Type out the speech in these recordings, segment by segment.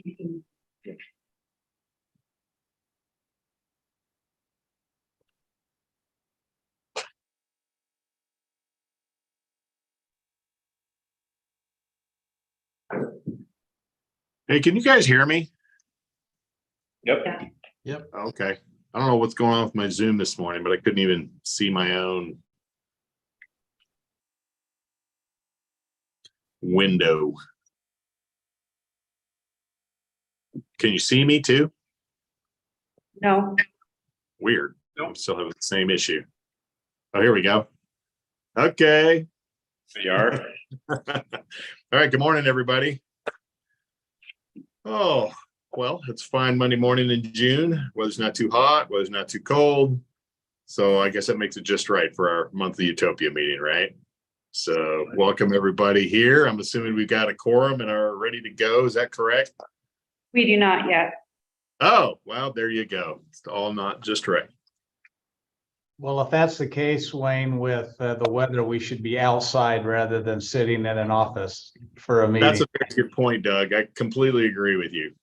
Hey, can you guys hear me? Yep. Yep. Okay. I don't know what's going on with my Zoom this morning, but I couldn't even see my own window. Can you see me too? No. Weird. I'm still having the same issue. Oh, here we go. Okay. We are. All right. Good morning, everybody. Oh, well, it's fine Monday morning in June. Weather's not too hot, weather's not too cold. So I guess that makes it just right for our monthly Utopia meeting, right? So welcome everybody here. I'm assuming we've got a quorum and are ready to go. Is that correct? We do not yet. Oh, well, there you go. It's all not just right. Well, if that's the case, Wayne, with the weather, we should be outside rather than sitting in an office for a meeting. That's a very good point, Doug. I completely agree with you.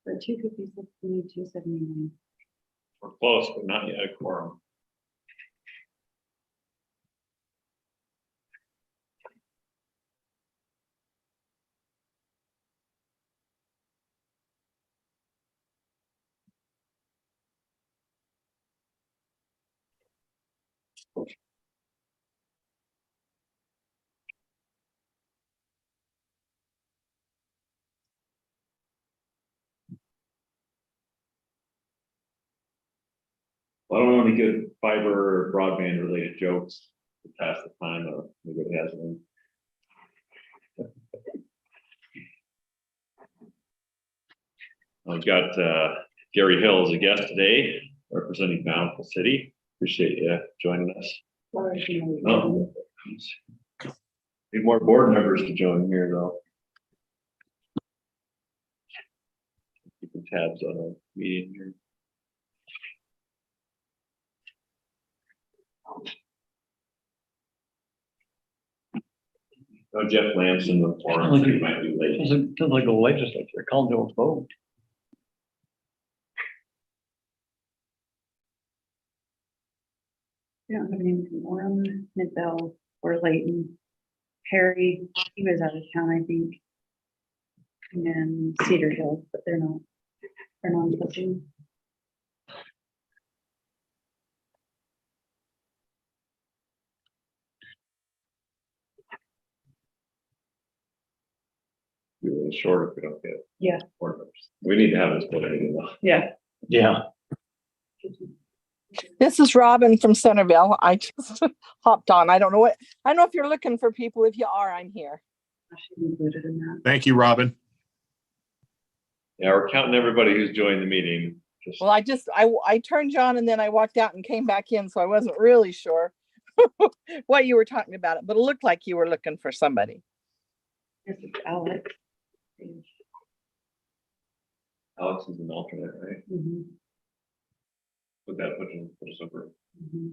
For 256, we need 279. We're close, but not yet a quorum. Well, I don't know any good fiber or broadband related jokes to pass the time of. Nobody has one. I've got Gary Hill as a guest today, representing Bountiful City. Appreciate you joining us. Oh, need more board members to join here, though. Keeping tabs on our meeting here. Oh, Jeff Lamson, the forum, he might be late. Sounds like a legislature calling to a vote. We don't have anyone from Orem, Midvale, or Layton. Harry, he was out of town, I think. And then Cedar Hill, but they're not touching. Be really short if we don't get Yeah. board members. We need to have this board meeting though. Yeah. Yeah. This is Robin from Centerville. I just hopped on. I don't know if you're looking for people. If you are, I'm here. I should be included in that. Thank you, Robin. Yeah, we're counting everybody who's joined the meeting. Just Well, I turned you on and then I walked out and came back in, so I wasn't really sure what you were talking about, but it looked like you were looking for somebody. This is Alex. Alex is an alternate, right? Mm-hmm. Would that put us over? Mm-hmm.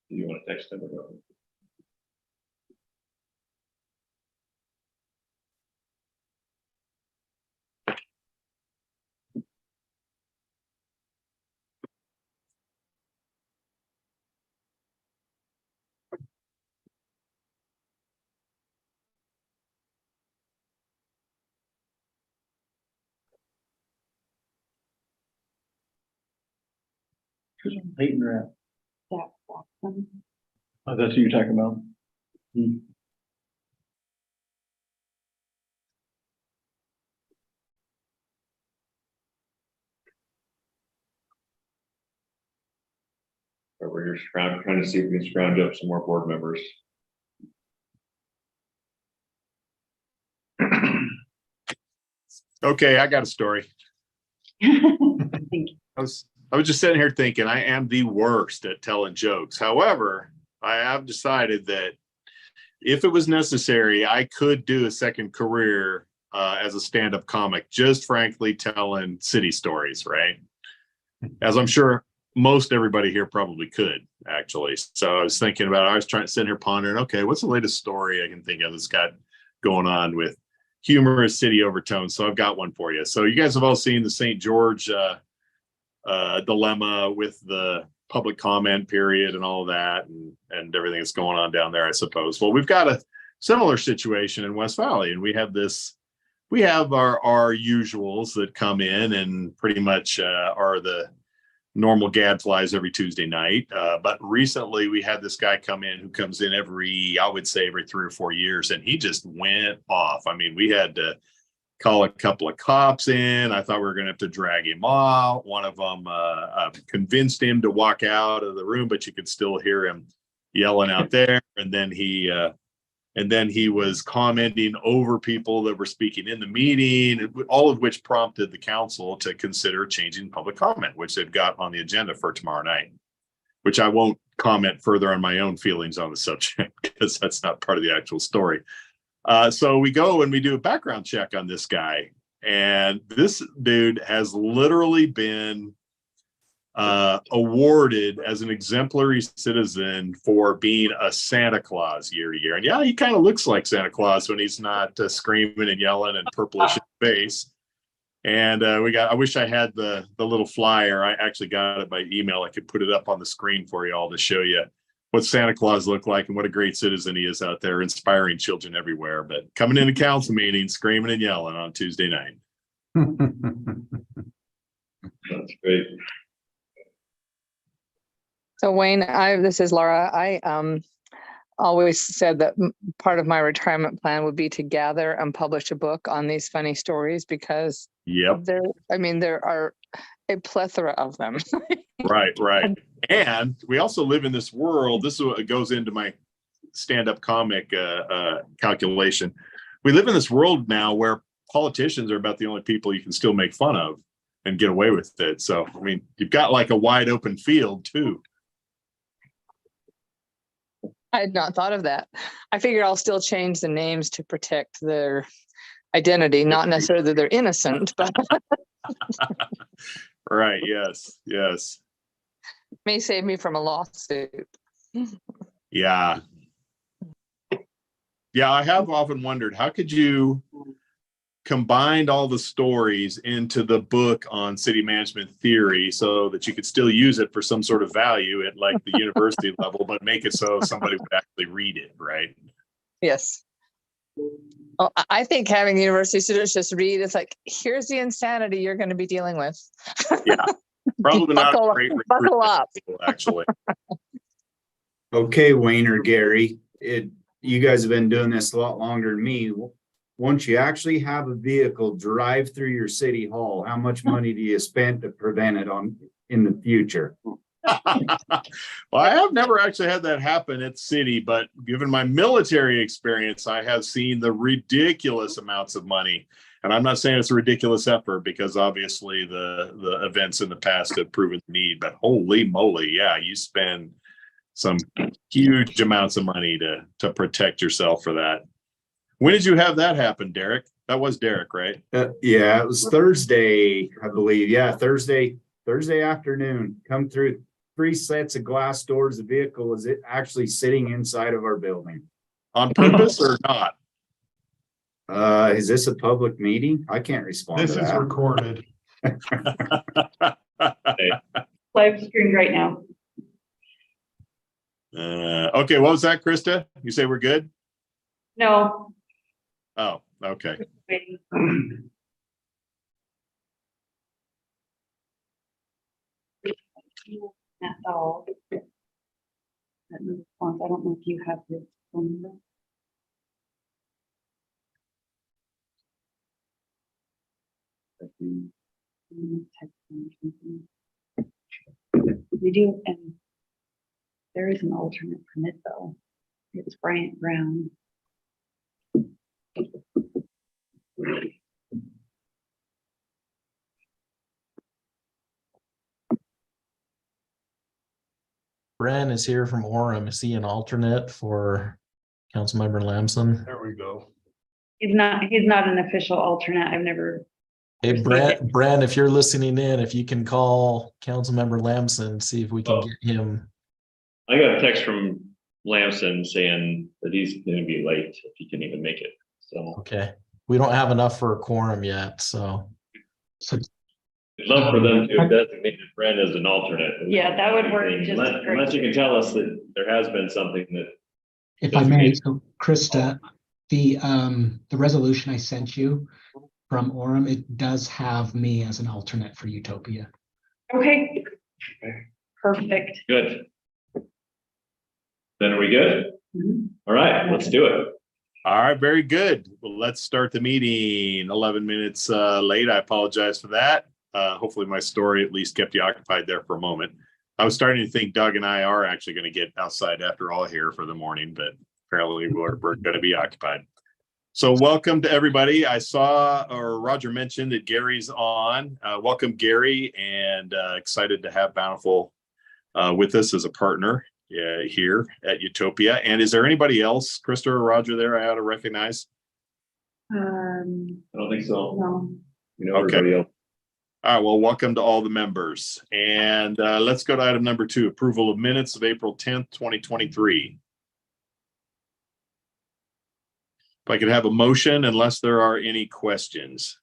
Do you want to text them or no? Who's on Peyton or That Watson. Oh, that's who you're talking about. But we're here trying to see if we can scrounge up some more board members. Okay, I got a story. Thank you. I was just sitting here thinking I am the worst at telling jokes. However, I have decided that if it was necessary, I could do a second career as a stand-up comic, just frankly telling city stories, right? As I'm sure most everybody here probably could, actually. So I was thinking about it. I was trying to sit here pondering, okay, what's the latest story I can think of that's got going on with humorous city overtones? So I've got one for you. So you guys have all seen the St. George dilemma with the public comment period and all of that and everything that's going on down there, I suppose. Well, we've got a similar situation in West Valley, and we have our usuals that come in and pretty much are the normal gadflies every Tuesday night. But recently we had this guy come in who comes in I would say every 3 or 4 years, and he just went off. I mean, we had to call a couple of cops in. I thought we were going to have to drag him out. One of them convinced him to walk out of the room, but you could still hear him yelling out there. And then he was commenting over people that were speaking in the meeting, all of which prompted the council to consider changing public comment, which they've got on the agenda for tomorrow night, which I won't comment further on my own feelings on the subject because that's not part of the actual story. So we go and we do a background check on this guy. And this dude has literally been awarded as an exemplary citizen for being a Santa Claus year to year. And yeah, he kind of looks like Santa Claus when he's not screaming and yelling and purplish in the face. And I wish I had the little flyer. I actually got it by email. I could put it up on the screen for you all to show you what Santa Claus looked like and what a great citizen he is out there, inspiring children everywhere. But coming into council meetings, screaming and yelling on Tuesday night. That's great. So Wayne, this is Laura. I always said that part of my retirement plan would be to gather and publish a book on these funny stories because Yep. there are a plethora of them. Right. And we also live in this world. This is what goes into my stand-up comic calculation. We live in this world now where politicians are about the only people you can still make fun of and get away with it. So, I mean, you've got like a wide open field too. I had not thought of that. I figured I'll still change the names to protect their identity, not necessarily that they're innocent, but Right. Yes. may save me from a lawsuit. Yeah. I have often wondered, how could you combine all the stories into the book on city management theory so that you could still use it for some sort of value at like the university level, but make it so somebody would actually read it, right? Yes. Well, I think having university students just read, it's like, here's the insanity you're going to be dealing with. Yeah. Probably not a great buckle up. actually. Okay, Wayne or Gary, you guys have been doing this a lot longer than me. Once you actually have a vehicle drive through your city hall, how much money do you spend to prevent it in the future? Well, I have never actually had that happen at city, but given my military experience, I have seen the ridiculous amounts of money. And I'm not saying it's a ridiculous effort because obviously the events in the past have proven the need, but holy moly, yeah, you spend some huge amounts of money to protect yourself for that. When did you have that happen, Derek? That was Derek, right? Yeah, it was Thursday, I believe. Yeah, Thursday afternoon. Come through 3 sets of glass doors. The vehicle was actually sitting inside of our building. On purpose or not? Is this a public meeting? I can't respond to This is that. recorded. Live stream right now. Okay, what was that, Krista? You say we're good? No. Oh, okay. Waiting. That's all. That response, I don't know if you have this phone number. Text them or something. We do, and there is an alternate for Midvale. It's Bryant Brown. Bren is here from Orem. Is he an alternate for Councilmember Lamson? There we go. He's not an official alternate. I've never. Hey, received Bren, if you're listening in, if you can call Councilmember Lamson, see if we can Oh. get him. I got a text from Lamson saying that he's gonna be late if he can even make it, so. Okay, we don't have enough for a quorum yet, so. I'd love for them to have designated Brent as an alternate. Yeah, that would work just Unless as great. unless you can tell us that there has been something that, If I may, so Krista, the resolution I sent you from Orem, it does have me as an alternate for Utopia. Okay. Perfect. good. Then are we good? Mhm. All right, let's do it. All right, very good. Well, let's start the meeting. 11 minutes late. I apologize for that. Hopefully my story at least kept you occupied there for a moment. I was starting to think Doug and I are actually going to get outside after all here for the morning, but apparently we're going to be occupied. So welcome to everybody. I saw, or Roger mentioned that Gary's on. Welcome, Gary, and excited to have Bountiful with us as a partner here at Utopia. And is there anybody else, Krista or Roger, there I ought to recognize? I don't think so. No. You know, Okay. everybody else. All right, well, welcome to all the members. And let's go to item number 2, approval of minutes of April 10th, 2023. If I could have a motion, unless there are any questions.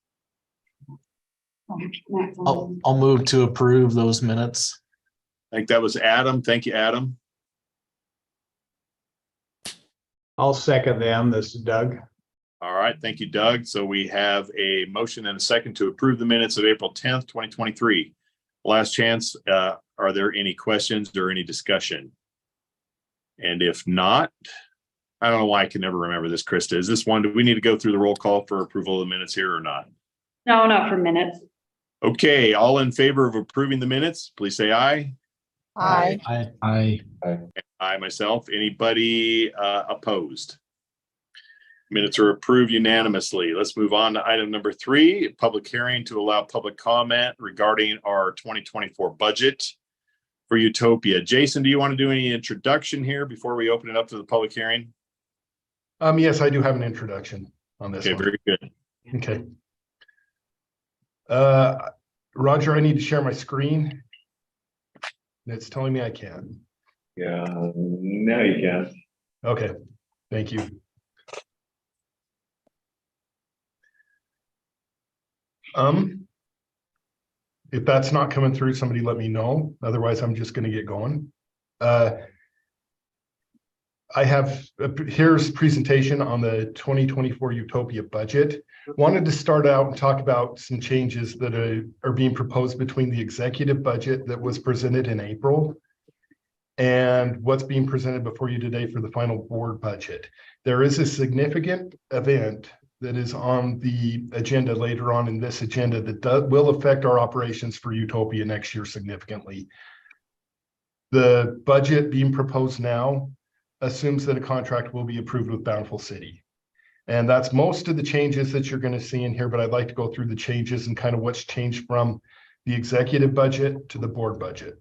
I'll move to approve those minutes. I think that was Adam. Thank you, Adam. I'll second them. This is Doug. All right, thank you, Doug. So we have a motion and a second to approve the minutes of April 10th, 2023. Last chance, are there any questions or any discussion? And if not, I don't know why I can never remember this, Krista. Is this one, do we need to go through the roll call for approval of the minutes here or not? No, not for minutes. Okay, all in favor of approving the minutes, please say aye. Aye. I myself. Anybody opposed? Minutes are approved unanimously. Let's move on to item number 3, public hearing to allow public comment regarding our 2024 budget for Utopia. Jason, do you want to do any introduction here before we open it up to the public hearing? Yes, I do have an introduction on this Okay, one. very good. Okay. Roger, I need to share my screen. It's telling me I can. Yeah, now you can. Okay, thank you. If that's not coming through, somebody let me know. Otherwise, I'm just going to get going. I have here's presentation on the 2024 Utopia budget. Wanted to start out and talk about some changes that are being proposed between the executive budget that was presented in April and what's being presented before you today for the final board budget. There is a significant event that is on the agenda later on in this agenda that will affect our operations for Utopia next year significantly. The budget being proposed now assumes that a contract will be approved with Bountiful City. And that's most of the changes that you're going to see in here, but I'd like to go through the changes and kind of what's changed from the executive budget to the board budget.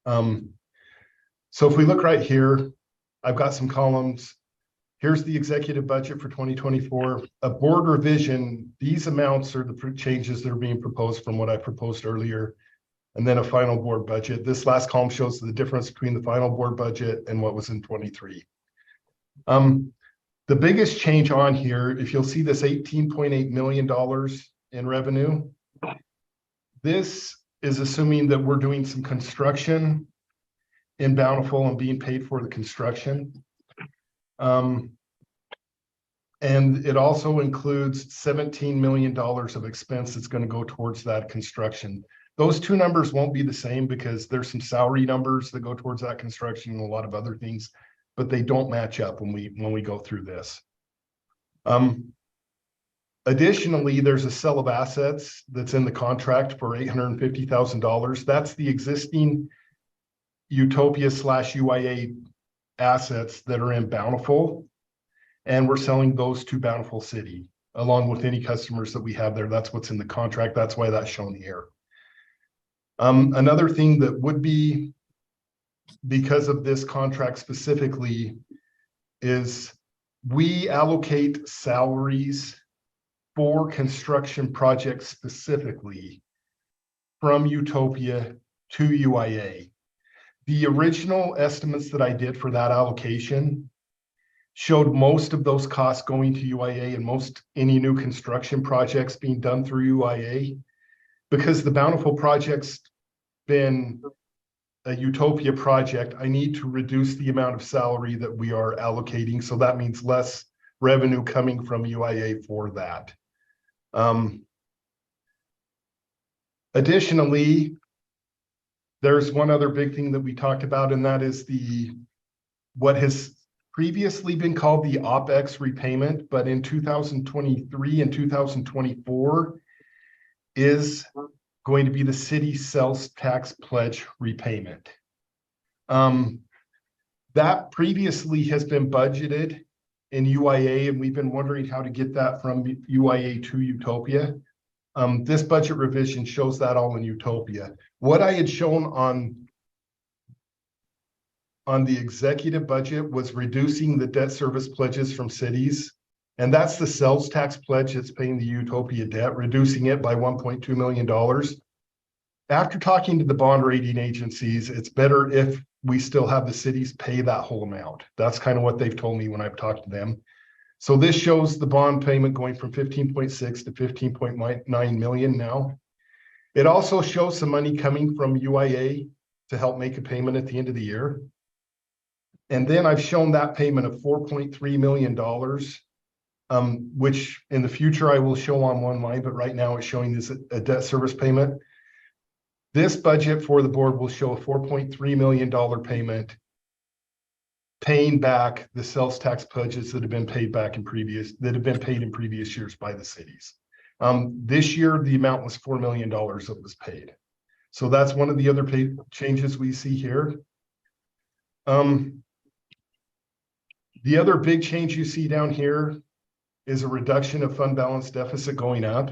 So if we look right here, I've got some columns. Here's the executive budget for 2024. A board revision, these amounts are the changes that are being proposed from what I proposed earlier. And then a final board budget. This last column shows the difference between the final board budget and what was in 23. The biggest change on here, if you'll see this $18.8 million in revenue, this is assuming that we're doing some construction in Bountiful and being paid for the construction. And it also includes $17 million of expense that's going to go towards that construction. Those two numbers won't be the same because there's some salary numbers that go towards that construction and a lot of other things, but they don't match up when we go through this. Additionally, there's a sale of assets that's in the contract for $850,000. That's the existing Utopia / UIA assets that are in Bountiful. And we're selling those to Bountiful City, along with any customers that we have there. That's what's in the contract. That's why that's shown here. Another thing that would be because of this contract specifically is we allocate salaries for construction projects specifically from Utopia to UIA. The original estimates that I did for that allocation showed most of those costs going to UIA and any new construction projects being done through UIA. Because the Bountiful project's been a Utopia project, I need to reduce the amount of salary that we are allocating. So that means less revenue coming from UIA for that. Additionally, there's one other big thing that we talked about, and that is what has previously been called the OpEx repayment, but in 2023 and 2024 is going to be the city sales tax pledge repayment. That previously has been budgeted in UIA, and we've been wondering how to get that from UIA to Utopia. This budget revision shows that all in Utopia. What I had shown on the executive budget was reducing the debt service pledges from cities. And that's the sales tax pledge that's paying the Utopia debt, reducing it by $1.2 million. After talking to the bond rating agencies, it's better if we still have the cities pay that whole amount. That's kind of what they've told me when I've talked to them. So this shows the bond payment going from 15.6 to 15.9 million now. It also shows some money coming from UIA to help make a payment at the end of the year. And then I've shown that payment of $4.3 million, which in the future I will show on one line, but right now it's showing this a debt service payment. This budget for the board will show a $4.3 million payment paying back the sales tax pledges that have been paid in previous years by the cities. This year, the amount was $4 million that was paid. So that's one of the other changes we see here. The other big change you see down here is a reduction of fund balance deficit going up.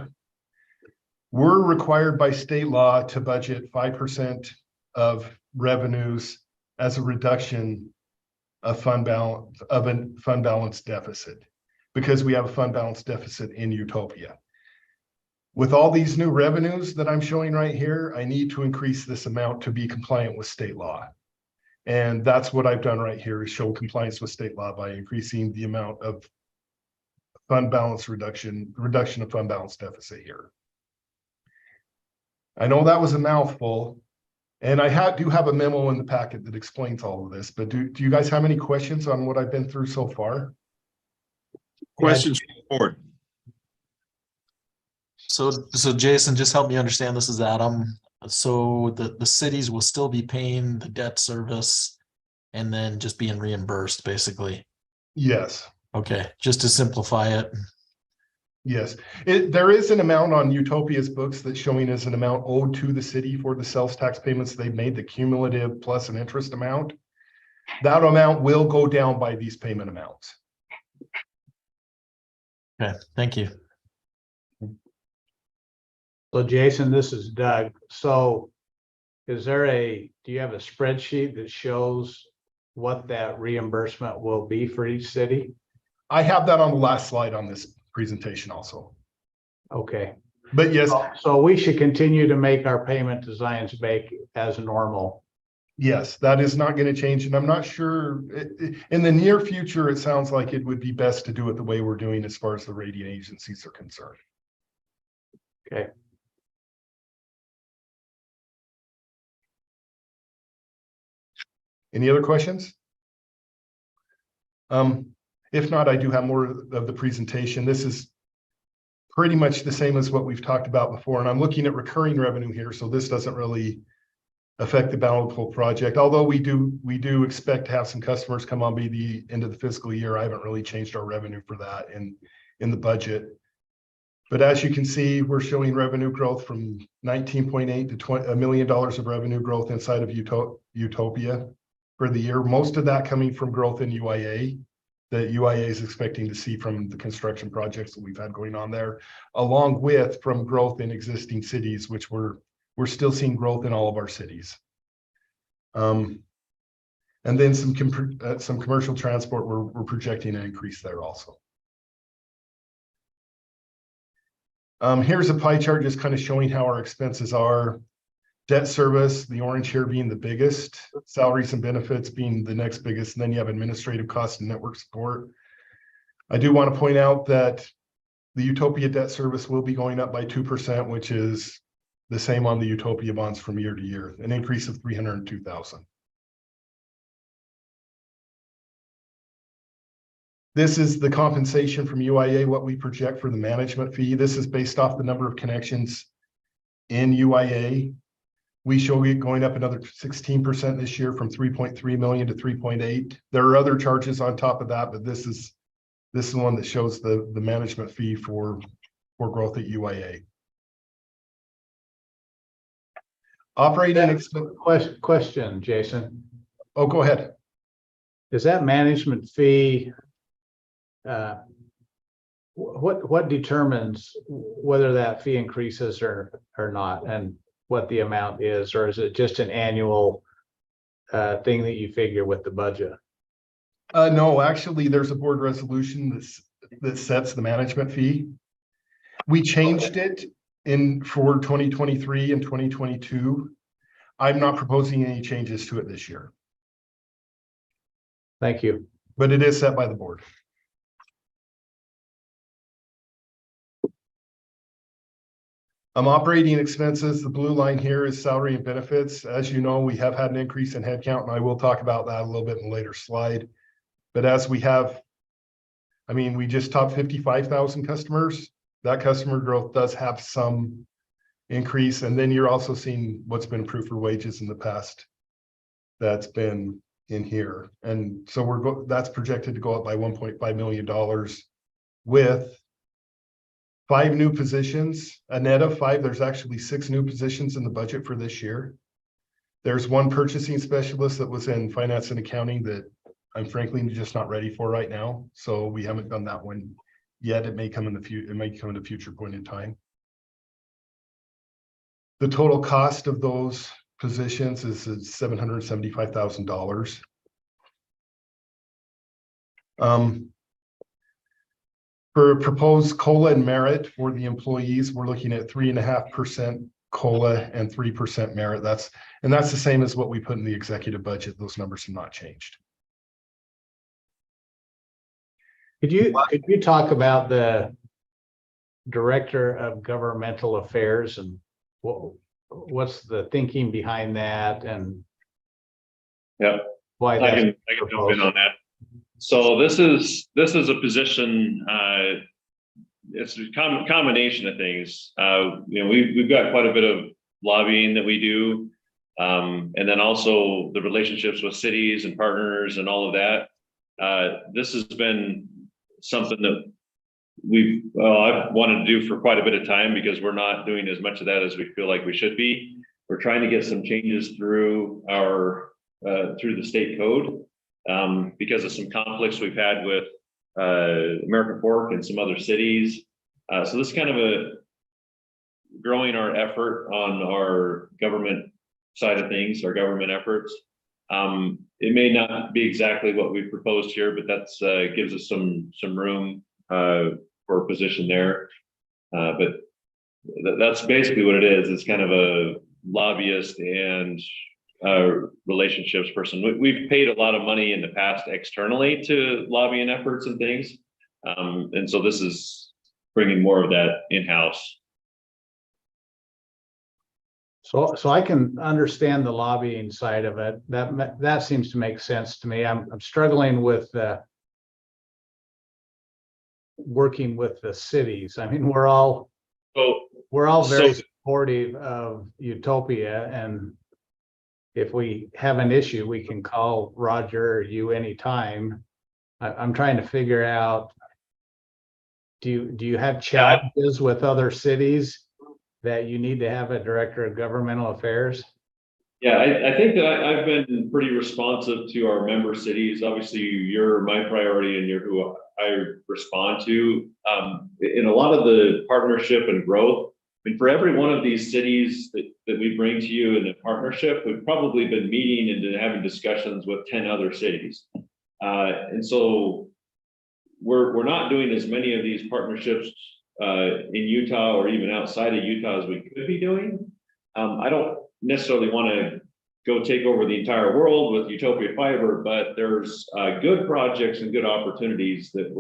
We're required by state law to budget 5% of revenues as a reduction of fund balance deficit, because we have a fund balance deficit in Utopia. With all these new revenues that I'm showing right here, I need to increase this amount to be compliant with state law. And that's what I've done right here, is show compliance with state law by increasing the amount of fund balance reduction of fund balance deficit here. I know that was a mouthful, and I do have a memo in the packet that explains all of this, but do you guys have any questions on what I've been through so far? Questions from the board? So Jason, just help me understand. This is Adam. So the cities will still be paying the debt service and then just being reimbursed, basically. Yes. Okay, just to simplify it. Yes, there is an amount on Utopia's books that's showing as an amount owed to the city for the sales tax payments they've made, the cumulative plus an interest amount. That amount will go down by these payment amounts. Okay, thank you. So Jason, this is Doug. So do you have a spreadsheet that shows what that reimbursement will be for each city? I have that on the last slide on this presentation also. Okay. But yes. So we should continue to make our payment to Zions Bank as normal. Yes, that is not going to change. And I'm not sure in the near future, it sounds like it would be best to do it the way we're doing as far as the rating agencies are concerned. Okay. Any other questions? If not, I do have more of the presentation. This is pretty much the same as what we've talked about before. And I'm looking at recurring revenue here, so this doesn't really affect the Bountiful project. Although we do expect to have some customers come on by the end of the fiscal year. I haven't really changed our revenue for that in the budget. But as you can see, we're showing revenue growth from 19.8 to $1 million of revenue growth inside of Utopia for the year. Most of that coming from growth in UIA. That UIA is expecting to see from the construction projects that we've had going on there, along with from growth in existing cities, which we're still seeing growth in all of our cities. And then some commercial transport, we're projecting an increase there also. Here's a pie chart just kind of showing how our expenses are. Debt service, the orange here being the biggest, salaries and benefits being the next biggest, and then you have administrative costs and network support. I do want to point out that the Utopia debt service will be going up by 2%, which is the same on the Utopia bonds from year to year, an increase of $302,000. This is the compensation from UIA, what we project for the management fee. This is based off the number of connections in UIA. We show it going up another 16% this year from 3.3 million to 3.8. There are other charges on top of that, but this is one that shows the management fee for growth at UIA. Operating expense. Question, Jason. Oh, go ahead. Is that management fee? What determines whether that fee increases or not, and what the amount is, or is it just an annual thing that you figure with the budget? No, actually, there's a board resolution that sets the management fee. We changed it for 2023 and 2022. I'm not proposing any changes to it this year. Thank you. But it is set by the board. Operating expenses, the blue line here is salary and benefits. As you know, we have had an increase in headcount, and I will talk about that a little bit in a later slide. But as we have, we just topped 55,000 customers. That customer growth does have some increase. And then you're also seeing what's been approved for wages in the past. That's been in here. And so that's projected to go up by $1.5 million with 5 new positions, a net of 5. There's actually 6 new positions in the budget for this year. There's 1 purchasing specialist that was in finance and accounting that I'm frankly just not ready for right now. So we haven't done that one yet. It may come in the future. It may come in a future point in time. The total cost of those positions is $775,000. For proposed COLA and merit for the employees, we're looking at 3.5% COLA and 3% merit. That's the same as what we put in the executive budget. Those numbers have not changed. Could you talk about the Director of Governmental Affairs and what's the thinking behind that, and why I can jump in on that. So this is a position. It's a combination of things. We've got quite a bit of lobbying that we do, and then also the relationships with cities and partners and all of that. This has been something that I've wanted to do for quite a bit of time, because we're not doing as much of that as we feel like we should be. We're trying to get some changes through through the state code. Because of some conflicts we've had with American Fork and some other cities. So this is kind of growing our effort on our government side of things, our government efforts. It may not be exactly what we proposed here, but that's gives us some room for a position there. But that's basically what it is. It's kind of a lobbyist and relationships person. We've paid a lot of money in the past externally to lobbying efforts and things. And so this is bringing more of that in-house. So I can understand the lobbying side of it. That seems to make sense to me. I'm struggling with working with the cities. We're all very supportive of Utopia, and if we have an issue, we can call Roger or you anytime. I'm trying to figure out, do you have challenges with other cities that you need to have a director of governmental affairs? Yeah, I think that I've been pretty responsive to our member cities. Obviously, you're my priority and you're who I respond to. In a lot of the partnership and growth, I mean, for every one of these cities that we bring to you in a partnership, we've probably been meeting and having discussions with 10 other cities. And so we're not doing as many of these partnerships in Utah or even outside of Utah as we could be doing. I don't necessarily want to go take over the entire world with Utopia Fiber, but there's good projects and good opportunities that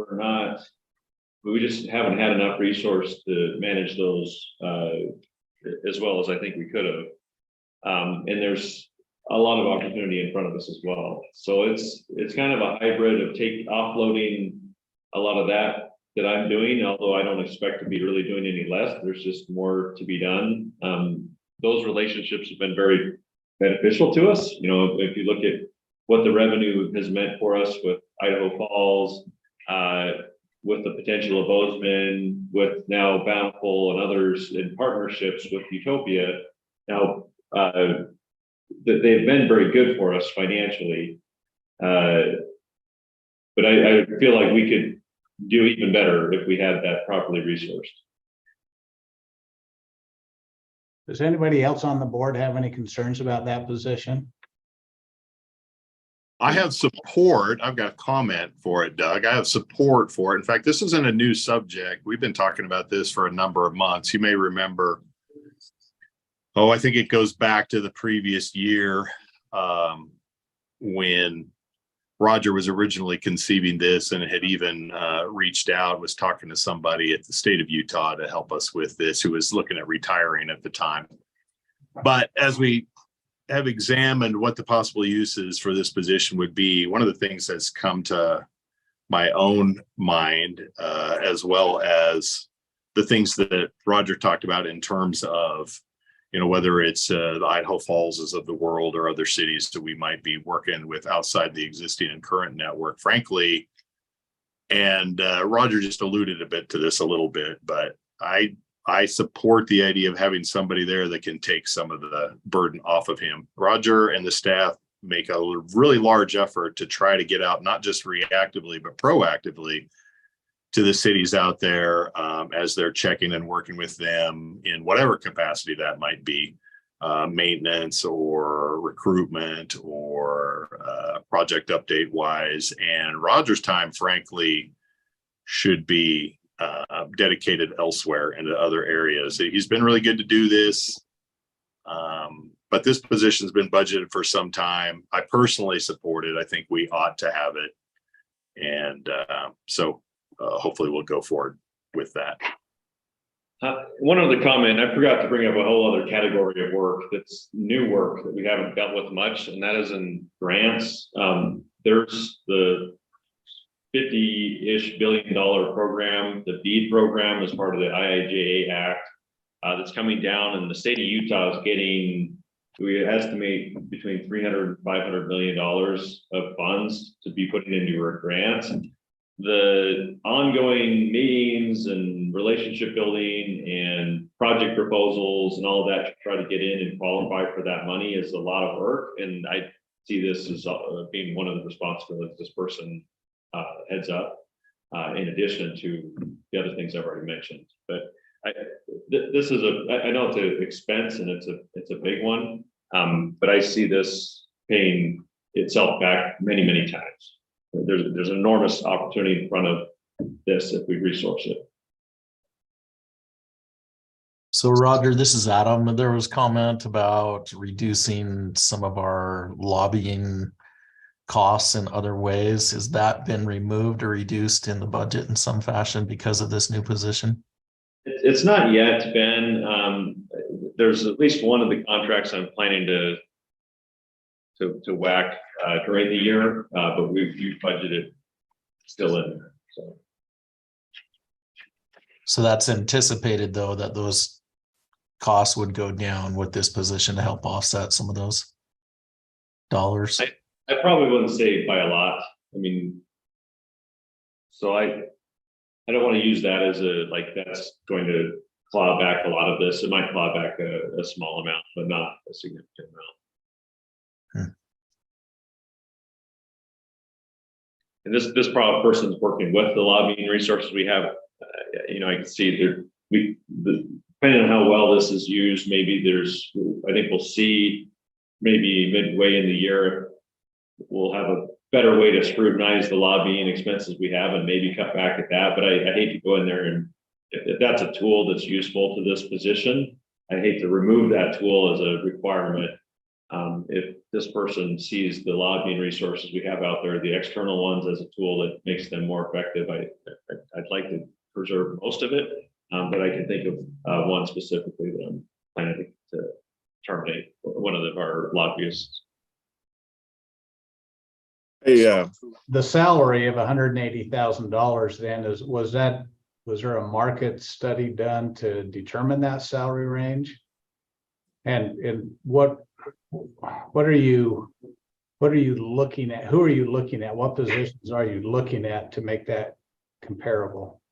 we just haven't had enough resource to manage those as well as I think we could have. And there's a lot of opportunity in front of us as well. So it's kind of a hybrid of offloading a lot of that I'm doing, although I don't expect to be really doing any less. There's just more to be done. Those relationships have been very beneficial to us. You know, if you look at what the revenue has meant for us with Idaho Falls, with the potential of Bozeman, with now Bountiful and others in partnerships with Utopia, now they've been very good for us financially. But I feel like we could do even better if we had that properly resourced. Does anybody else on the board have any concerns about that position? I have support. I've got a comment for it, Doug. I have support for it. In fact, this isn't a new subject. We've been talking about this for a number of months. You may remember, I think it goes back to the previous year when Roger was originally conceiving this and had even reached out, was talking to somebody at the state of Utah to help us with this, who was looking at retiring at the time. But as we have examined what the possible uses for this position would be, one of the things that's come to my own mind, as well as the things that Roger talked about in terms of, you know, whether it's the Idaho Falls of the world or other cities that we might be working with outside the existing and current network, frankly. And Roger just alluded a bit to this a little bit, but I support the idea of having somebody there that can take some of the burden off of him. Roger and the staff make a really large effort to try to get out, not just reactively, but proactively to the cities out there as they're checking and working with them in whatever capacity that might be, maintenance or recruitment or project update wise. And Roger's time, frankly, should be dedicated elsewhere into other areas. He's been really good to do this, but this position's been budgeted for some time. I personally support it. I think we ought to have it. And so hopefully we'll go forward with that. One other comment, I forgot to bring up a whole other category of work that's new work that we haven't dealt with much, and that is in grants. There's the $50-ish billion program, the BEAD program, as part of the IIJA Act, that's coming down, and the state of Utah is getting, we estimate, between $300 and $500 million of funds to be putting into our grants. The ongoing meetings and relationship building and project proposals and all of that to try to get in and qualify for that money is a lot of work. And I see this as being one of the responsibilities this person heads up, in addition to the other things I've already mentioned. But this is I know it's an expense and it's a big one, but I see this paying itself back many, many times. There's enormous opportunity in front of this if we resource it. So Roger, this is Adam. There was comment about reducing some of our lobbying costs in other ways. Has that been removed or reduced in the budget in some fashion because of this new position? It's not yet been. There's at least one of the contracts I'm planning to whack during the year, but we've budgeted still in there. So that's anticipated, though, that those costs would go down with this position to help offset some of those dollars. I probably wouldn't say by a lot. I mean, so I don't want to use that as a, like, that's going to claw back a lot of this. It might claw back a small amount, but not a significant amount. And this person's working with the lobbying resources we have. You know, I can see there, depending on how well this is used, maybe I think we'll see maybe midway in the year, we'll have a better way to scrutinize the lobbying expenses we have and maybe cut back at that. But I hate to go in there and if that's a tool that's useful to this position, I hate to remove that tool as a requirement. If this person sees the lobbying resources we have out there, the external ones as a tool that makes them more effective, I'd like to preserve most of it. But I can think of one specifically that I'm planning to terminate, one of our lobbyists. Hey, The salary of $180,000 then was there a market study done to determine that salary range? And what are you looking at? Who are you looking at? What positions are you looking at to make that comparable?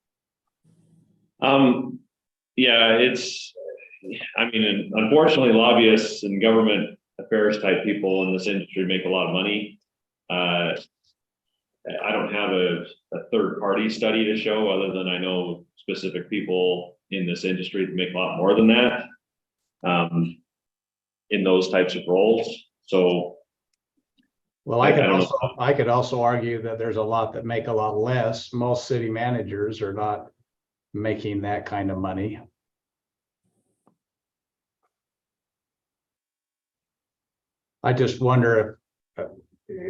Yeah, I mean, unfortunately, lobbyists and government affairs type people in this industry make a lot of money. I don't have a third party study to show other than I know specific people in this industry that make a lot more than that in those types of roles. So, well, I could also argue that there's a lot that make a lot less. Most city managers are not making that kind of money. I just wonder if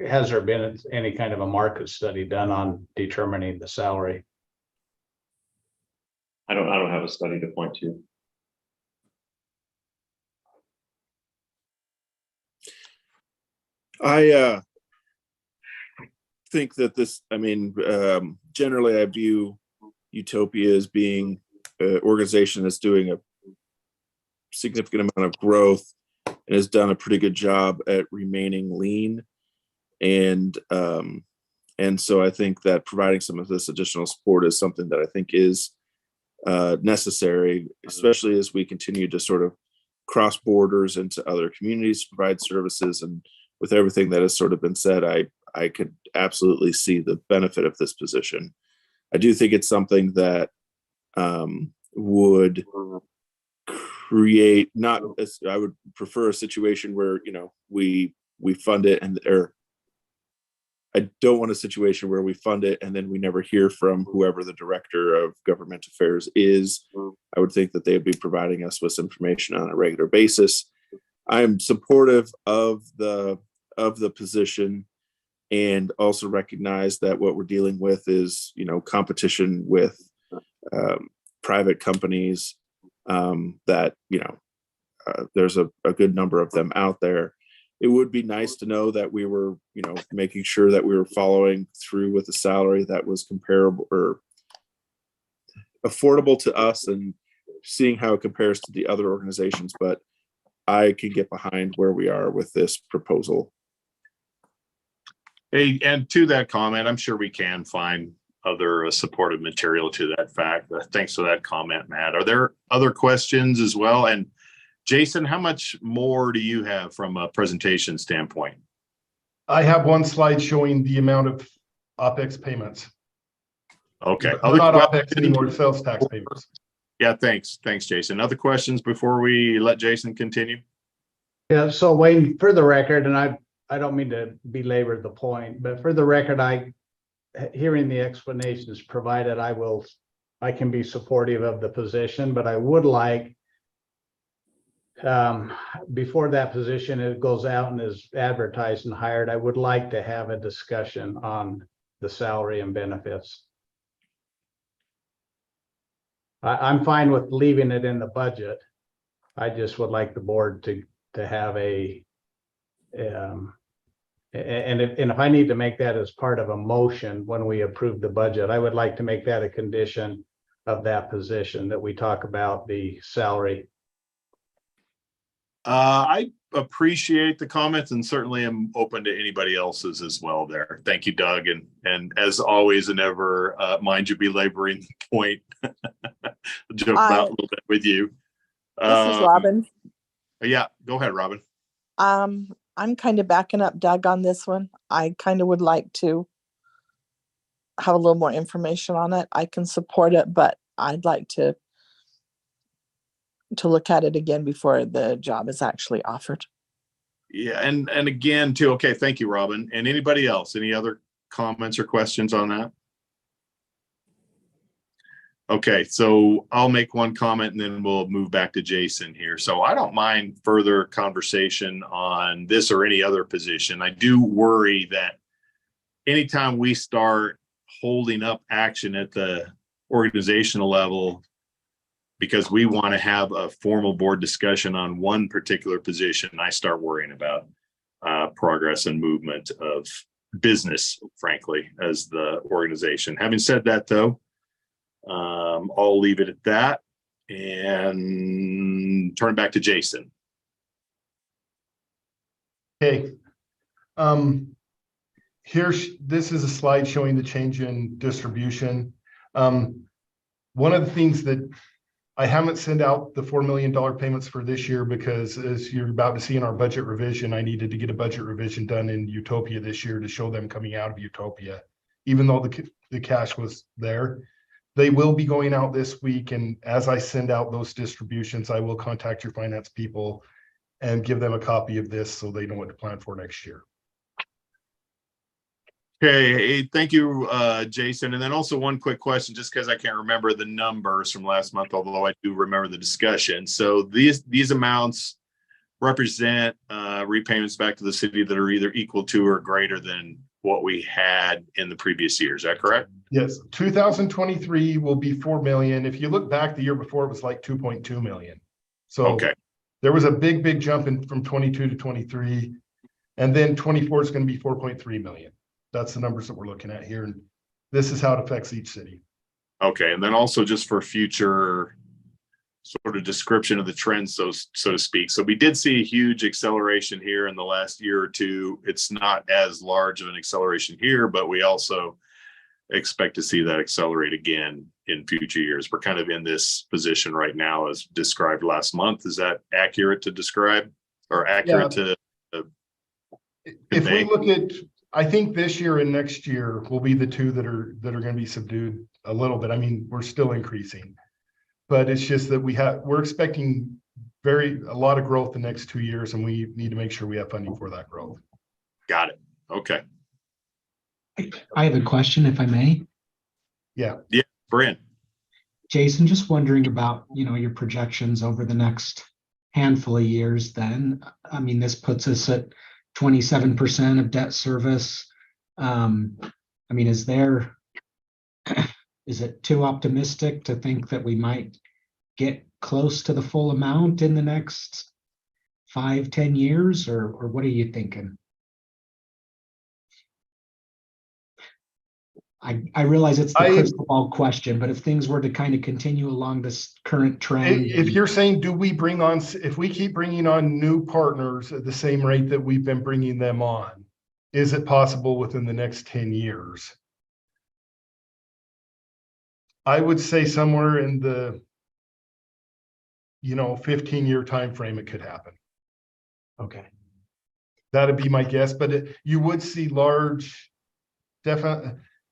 has there been any kind of a market study done on determining the salary? I don't have a study to point to. I think that generally I view Utopia as being an organization that's doing a significant amount of growth and has done a pretty good job at remaining lean. And so I think that providing some of this additional support is something that I think is necessary, especially as we continue to sort of cross borders into other communities to provide services. And with everything that has sort of been said, I could absolutely see the benefit of this position. I do think it's something that would create I would prefer a situation where, we fund it I don't want a situation where we fund it and then we never hear from whoever the director of government affairs is. I would think that they would be providing us with information on a regular basis. I am supportive of the position and also recognize that what we're dealing with is, competition with private companies that, there's a good number of them out there. It would be nice to know that we were, making sure that we were following through with a salary that was comparable or affordable to us and seeing how it compares to the other organizations. But I can get behind where we are with this proposal. Hey, and to that comment, I'm sure we can find other supportive material to that fact. Thanks for that comment, Matt. Are there other questions as well? And Jason, how much more do you have from a presentation standpoint? I have one slide showing the amount of OPEX payments. Okay. Not OPEX anymore, sales tax payments. Yeah, thanks. Thanks, Jason. Other questions before we let Jason continue? Yeah, so Wayne, for the record, and I don't mean to belabor the point, but for the record, hearing the explanations provided, I can be supportive of the position, but I would like before that position it goes out and is advertised and hired, I would like to have a discussion on the salary and benefits. I'm fine with leaving it in the budget. I just would like the board to have and if I need to make that as part of a motion when we approve the budget, I would like to make that a condition of that position that we talk about the salary. I appreciate the comments and certainly am open to anybody else's as well there. Thank you, Doug. And as always and ever, mind you belaboring the point. Joke about a little bit with you. This is Robin. Yeah, go ahead, Robin. I'm kind of backing up Doug on this one. I kind of would like to have a little more information on it. I can support it, but I'd like to look at it again before the job is actually offered. Yeah, and again too, okay, thank you, Robin. And anybody else, any other comments or questions on that? Okay, so I'll make one comment and then we'll move back to Jason here. So I don't mind further conversation on this or any other position. I do worry that anytime we start holding up action at the organizational level because we want to have a formal board discussion on one particular position, I start worrying about progress and movement of business, frankly, as the organization. Having said that, though, I'll leave it at that and turn it back to Jason. Okay. This is a slide showing the change in distribution. One of the things that I haven't sent out the $4 million payments for this year because, as you're about to see in our budget revision, I needed to get a budget revision done in Utopia this year to show them coming out of Utopia, even though the cash was there. They will be going out this week, and as I send out those distributions, I will contact your finance people and give them a copy of this so they know what to plan for next year. Okay, thank you, Jason. And then also one quick question, just because I can't remember the numbers from last month, although I do remember the discussion. So these amounts represent repayments back to the city that are either equal to or greater than what we had in the previous year. Is that correct? Yes, 2023 will be 4 million. If you look back the year before, it was like 2.2 million. So okay, there was a big jump in from 22 to 23, and then 24 is going to be 4.3 million. That's the numbers that we're looking at here, and this is how it affects each city. Okay, and then also just for future sort of description of the trends, so to speak. So we did see a huge acceleration here in the last year or two. It's not as large of an acceleration here, but we also expect to see that accelerate again in future years. We're kind of in this position right now as described last month. Is that accurate to describe or accurate to if we look at, I think this year and next year will be the two that are going to be subdued a little bit. I mean, we're still increasing, but it's just that we're expecting a lot of growth the next 2 years, and we need to make sure we have funding for that growth. Got it. Okay. I have a question, if I may. Yeah, Brent. Jason, just wondering about, your projections over the next handful of years then. I mean, this puts us at 27% of debt service. I mean, is it too optimistic to think that we might get close to the full amount in the next 5-10 years, or what are you thinking? I realize it's the crystal ball question, but if things were to kind of continue along this current trend. If you're saying, if we keep bringing on new partners at the same rate that we've been bringing them on, is it possible within the next 10 years? I would say somewhere in the 15-year time frame it could happen. Okay. That'd be my guess, but you would see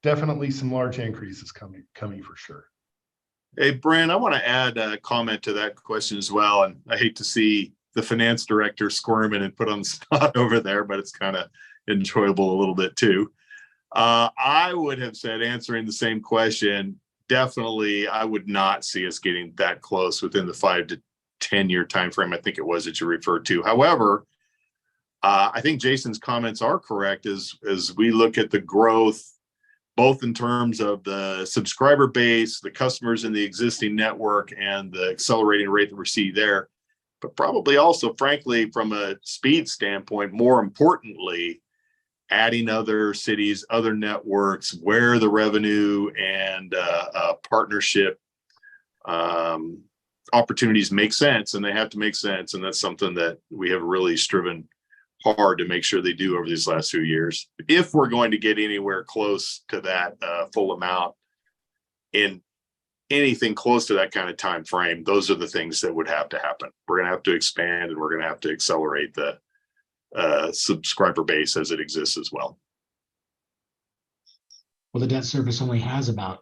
definitely some large increases coming for sure. Hey, Brent, I want to add a comment to that question as well. And I hate to see the finance director squirming and put on the spot over there, but it's kind of enjoyable a little bit too. I would have said, answering the same question, definitely I would not see us getting that close within the 5 to 10 year time frame I think it was that you referred to. However, I think Jason's comments are correct as we look at the growth, both in terms of the subscriber base, the customers in the existing network, and the accelerating rate that we see there, but probably also, frankly, from a speed standpoint, more importantly, adding other cities, other networks, where the revenue and partnership opportunities make sense, and they have to make sense. And that's something that we have really striven hard to make sure they do over these last few years. If we're going to get anywhere close to that full amount in anything close to that kind of time frame, those are the things that would have to happen. We're going to have to expand, and we're going to have to accelerate the subscriber base as it exists as well. Well, the debt service only has about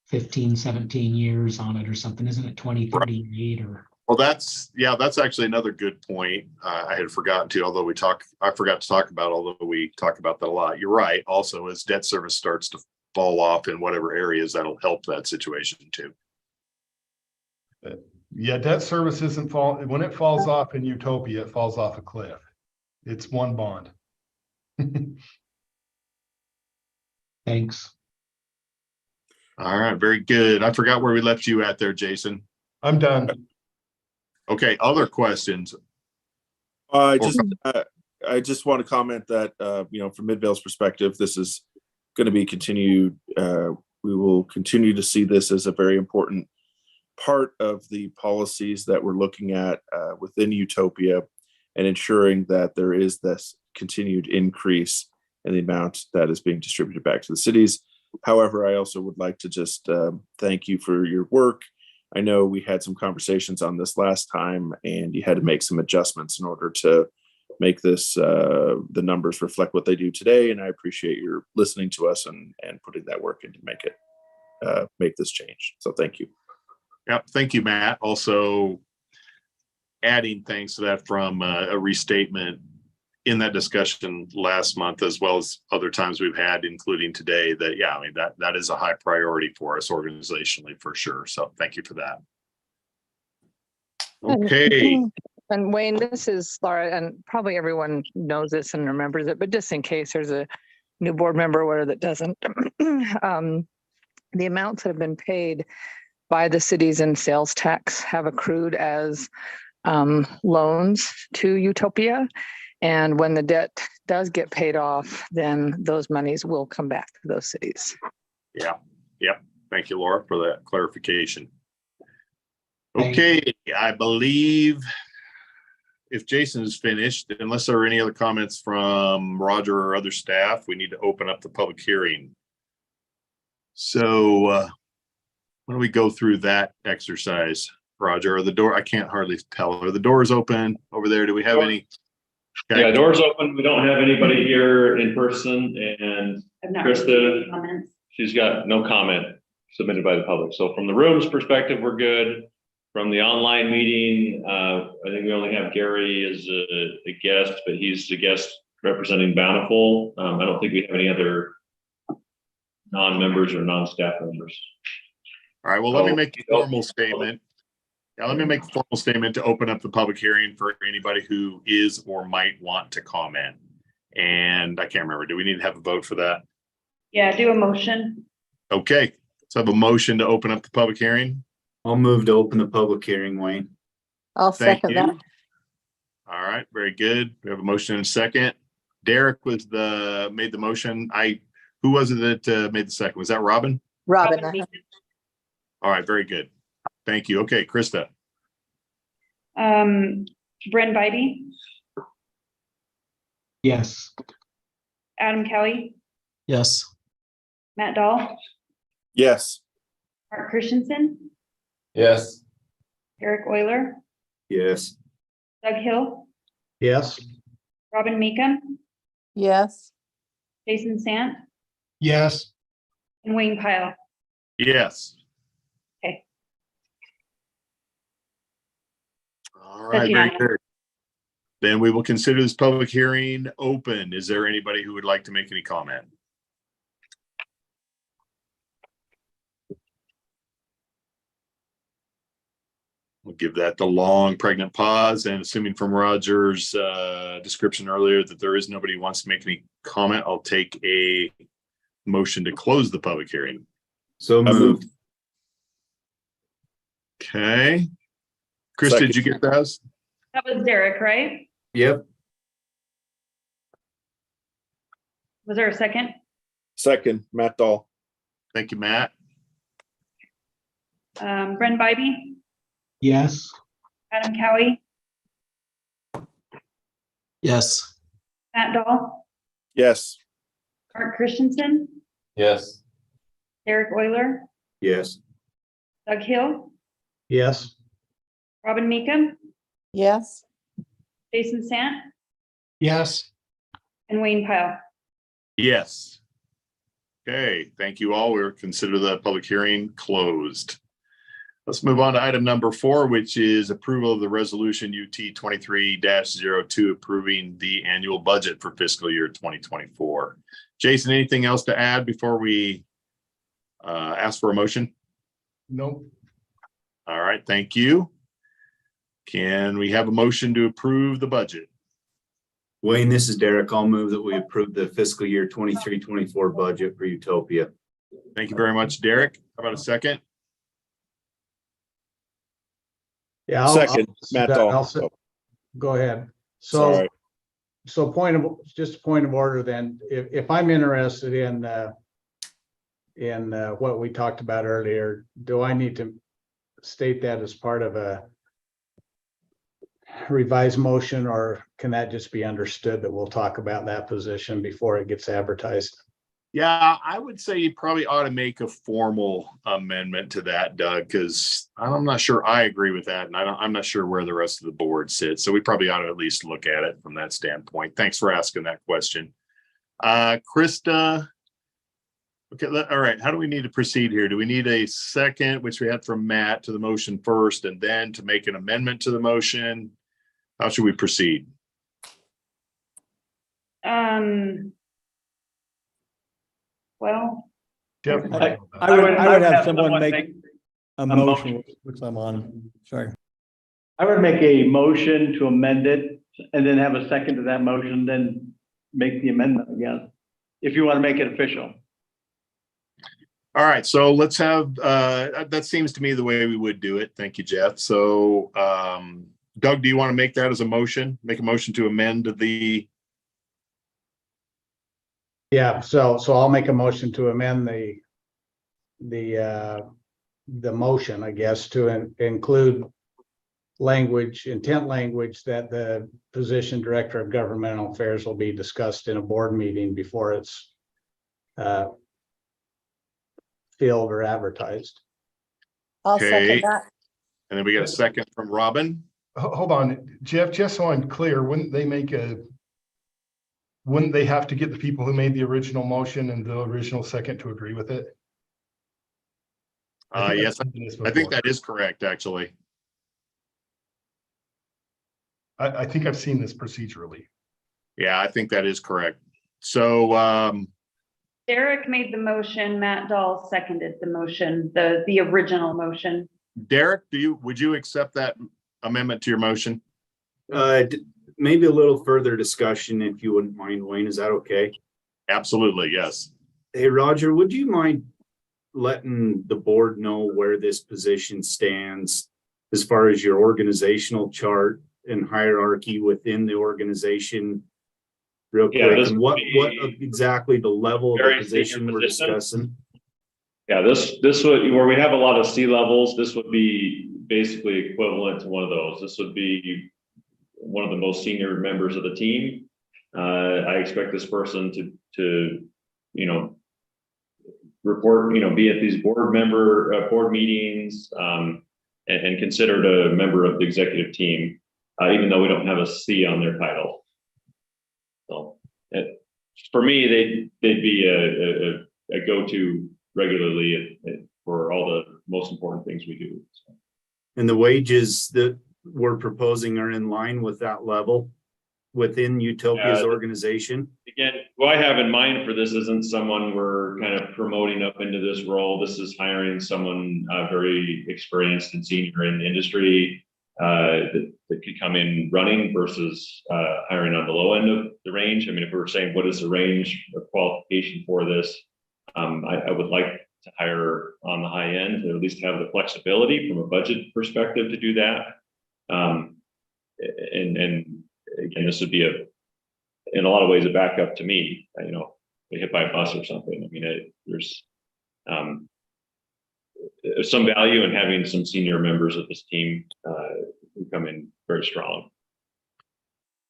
15, 17 years on it or something, isn't it? 2038 or? Well, that's actually another good point. I had forgotten to, I forgot to talk about, although we talk about that a lot. You're right. Also, as debt service starts to fall off in whatever areas, that'll help that situation too. Yeah, debt service when it falls off in Utopia, it falls off a cliff. It's one bond. Thanks. All right, very good. I forgot where we left you at there, Jason. I'm done. Okay, other questions? I just want to comment that, from Midvale's perspective, this is going to be continued. We will continue to see this as a very important part of the policies that we're looking at within Utopia, and ensuring that there is this continued increase in the amount that is being distributed back to the cities. However, I also would like to just thank you for your work. I know we had some conversations on this last time, and you had to make some adjustments in order to make this the numbers reflect what they do today. And I appreciate your listening to us and putting that work in to make this change. So thank you. Yep, thank you, Matt. Also adding thanks to that from a restatement in that discussion last month, as well as other times we've had, including today, that is a high priority for us organizationally for sure. So thank you for that. Okay. And Wayne, this is Laura, and probably everyone knows this and remembers it, but just in case there's a new board member or whatever that doesn't, the amounts that have been paid by the cities in sales tax have accrued as loans to Utopia. And when the debt does get paid off, then those monies will come back to those cities. Yeah. Yep. Thank you, Laura, for that clarification. Okay, I believe if Jason is finished, unless there are any other comments from Roger or other staff, we need to open up the public hearing. So why don't we go through that exercise, Roger? Or the door, I can't hardly tell. Are the doors open over there? Do we have any? Okay. Yeah, doors open. We don't have anybody here in person, and I've not Krista, received any comments. she's got no comment submitted by the public. So from the room's perspective, we're good. From the online meeting, I think we only have Gary as a guest, but he's the guest representing Bountiful. I don't think we have any other non-members or non-staff members. All right, well, let me make a formal statement. Yeah, let me make a formal statement to open up the public hearing for anybody who is or might want to comment. And I can't remember, do we need to have a vote for that? Yeah, do a motion. Okay, let's have a motion to open up the public hearing. I'll move to open the public hearing, Wayne. I'll Thank second you. that. All right, very good. We have a motion and a second. Derek made the motion. Who was it that made the second? Was that Robin? Robin. All right, very good. Thank you. Okay, Krista. Bren Bybee, Yes. Adam Kelly, Yes. Matt Dahl, Yes. Mark Christensen, Yes. Eric Euler, Yes. Doug Hill, Yes. Robin Meekum, Yes. Jason Sant, Yes. and Wayne Pyle. Yes. Okay. All right, very good. Then we will consider this public hearing open. Is there anybody who would like to make any comment? We'll give that the long pregnant pause, and assuming from Roger's description earlier that there is nobody who wants to make any comment, I'll take a motion to close the public hearing. So moved. Okay. Chris, Second. did you get those? That was Derek, right? Yep. Was there a second? Second, Matt Dahl. Thank you, Matt. Bren Bybee, Yes. Adam Cowie, Yes. Matt Dahl, Yes. Mark Christensen, Yes. Derek Euler, Yes. Doug Hill, Yes. Robin Meekum, Yes. Jason Sant, Yes. and Wayne Pyle. Yes. Okay, thank you all. We'll consider the public hearing closed. Let's move on to item number 4, which is approval of the resolution UT 23-02 approving the annual budget for fiscal year 2024. Jason, anything else to add before we ask for a motion? Nope. All right, thank you. Can we have a motion to approve the budget? Wayne, this is Derek. I'll move that we approve the fiscal year 23-24 budget for Utopia. Thank you very much, Derek. How about a second? Yeah. Second, Matt Dahl. Go ahead. So, Sorry. so just a point of order then, if I'm interested in what we talked about earlier, do I need to state that as part of a revised motion, or can that just be understood that we'll talk about that position before it gets advertised? Yeah, I would say you probably ought to make a formal amendment to that, Doug, because I'm not sure I agree with that, and I'm not sure where the rest of the board sits. So we probably ought to at least look at it from that standpoint. Thanks for asking that question. Krista. Okay, all right. How do we need to proceed here? Do we need a second, which we had from Matt, to the motion first, and then to make an amendment to the motion? How should we proceed? Well, Jeff, I would have someone make a motion, which I'm on, sorry. I would make a motion to amend it and then have a second to that motion, then make the amendment again, if you want to make it official. All right, so let's have, that seems to me the way we would do it. Thank you, Jeff. So, Doug, do you want to make that as a motion? Make a motion to amend the. Yeah, so I'll make a motion to amend the motion, I guess, to include intent language that the position Director of Governmental Affairs will be discussed in a board meeting before it's filled or advertised. I'll Okay. second that. And then we got a second from Robin. hold on, Jeff, just so I'm clear, wouldn't they have to get the people who made the original motion and the original second to agree with it? Yes, I think that is correct, actually. I think I've seen this procedurally. Yeah, I think that is correct. So, Derek made the motion, Matt Dahl seconded the motion, the original motion. Derek, would you accept that amendment to your motion? Maybe a little further discussion, if you wouldn't mind, Wayne. Is that okay? Absolutely, yes. Hey, Roger, would you mind letting the board know where this position stands as far as your organizational chart and hierarchy within the organization? Real quick, and what exactly the level of the position we're discussing? Yeah, this would, where we have a lot of C levels, this would be basically equivalent to one of those. This would be one of the most senior members of the team. I expect this person to report, be at these board meetings, and considered a member of the executive team, even though we don't have a C on their title. So for me, they'd be a go-to regularly for all the most important things we do. So. And the wages that we're proposing are in line with that level within Utopia's organization? Again, what I have in mind for this isn't someone we're kind of promoting up into this role. This is hiring someone very experienced and senior in the industry that could come in running versus hiring on the low end of the range. I mean, if we were saying what is the range of qualification for this, I would like to hire on the high end, to at least have the flexibility from a budget perspective to do that. And again, this would be in a lot of ways a backup to me. Get hit by a bus or something. I mean, some value in having some senior members of this team who come in very strong.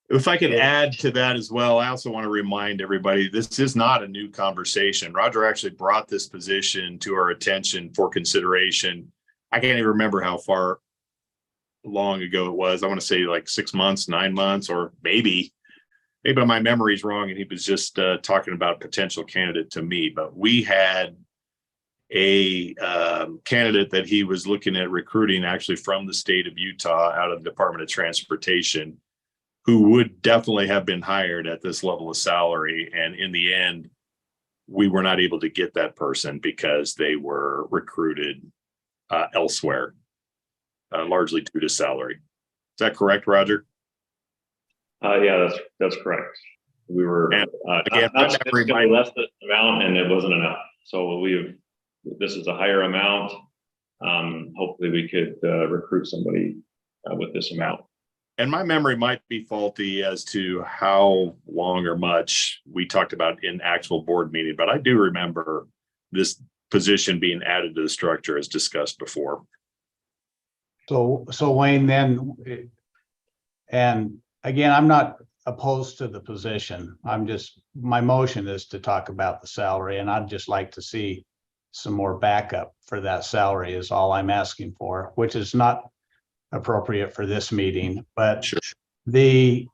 If I could add to that as well, I also want to remind everybody, this is not a new conversation. Roger actually brought this position to our attention for consideration. I can't even remember how far long ago it was. I want to say like 6 months, 9 months, or maybe my memory's wrong and he was just talking about a potential candidate to me. But we had a candidate that he was looking at recruiting actually from the state of Utah out of the Department of Transportation, who would definitely have been hired at this level of salary. And in the end, we were not able to get that person because they were recruited elsewhere, largely due to salary. Is that correct, Roger? Yeah, that's correct. We were again, not significantly less than the amount, and it wasn't enough. So this is a higher amount. Hopefully we could recruit somebody with this amount. And my memory might be faulty as to how long or much we talked about in actual board meeting, but I do remember this position being added to the structure as discussed before. So Wayne, then, and again, I'm not opposed to the position. My motion is to talk about the salary, and I'd just like to see some more backup for that salary is all I'm asking for, which is not appropriate for this meeting, but sure. It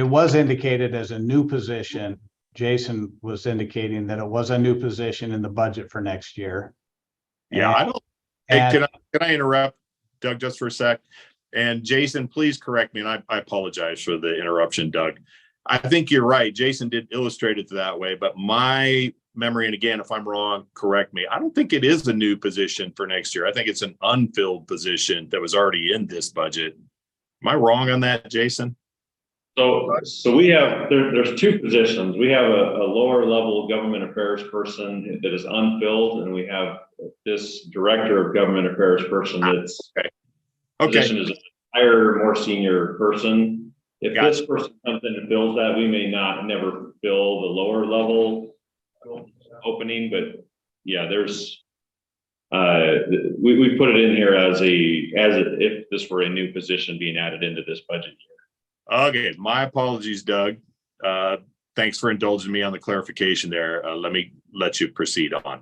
was indicated as a new position. Jason was indicating that it was a new position in the budget for next year. Yeah, and, I don't. Hey, can I interrupt, Doug, just for a sec? And Jason, please correct me. And I apologize for the interruption, Doug. I think you're right. Jason did illustrate it that way, but my memory, and again, if I'm wrong, correct me, I don't think it is a new position for next year. I think it's an unfilled position that was already in this budget. Am I wrong on that, Jason? So we have, there's two positions. We have a lower level government affairs person that is unfilled, and we have this director of government affairs person that's position is a higher, more senior person. If this person comes in and fills that, we may never fill the lower level opening, but yeah, there's we put it in here as if this were a new position being added into this budget year. Okay, my apologies, Doug. Thanks for indulging me on the clarification there. Let me let you proceed on.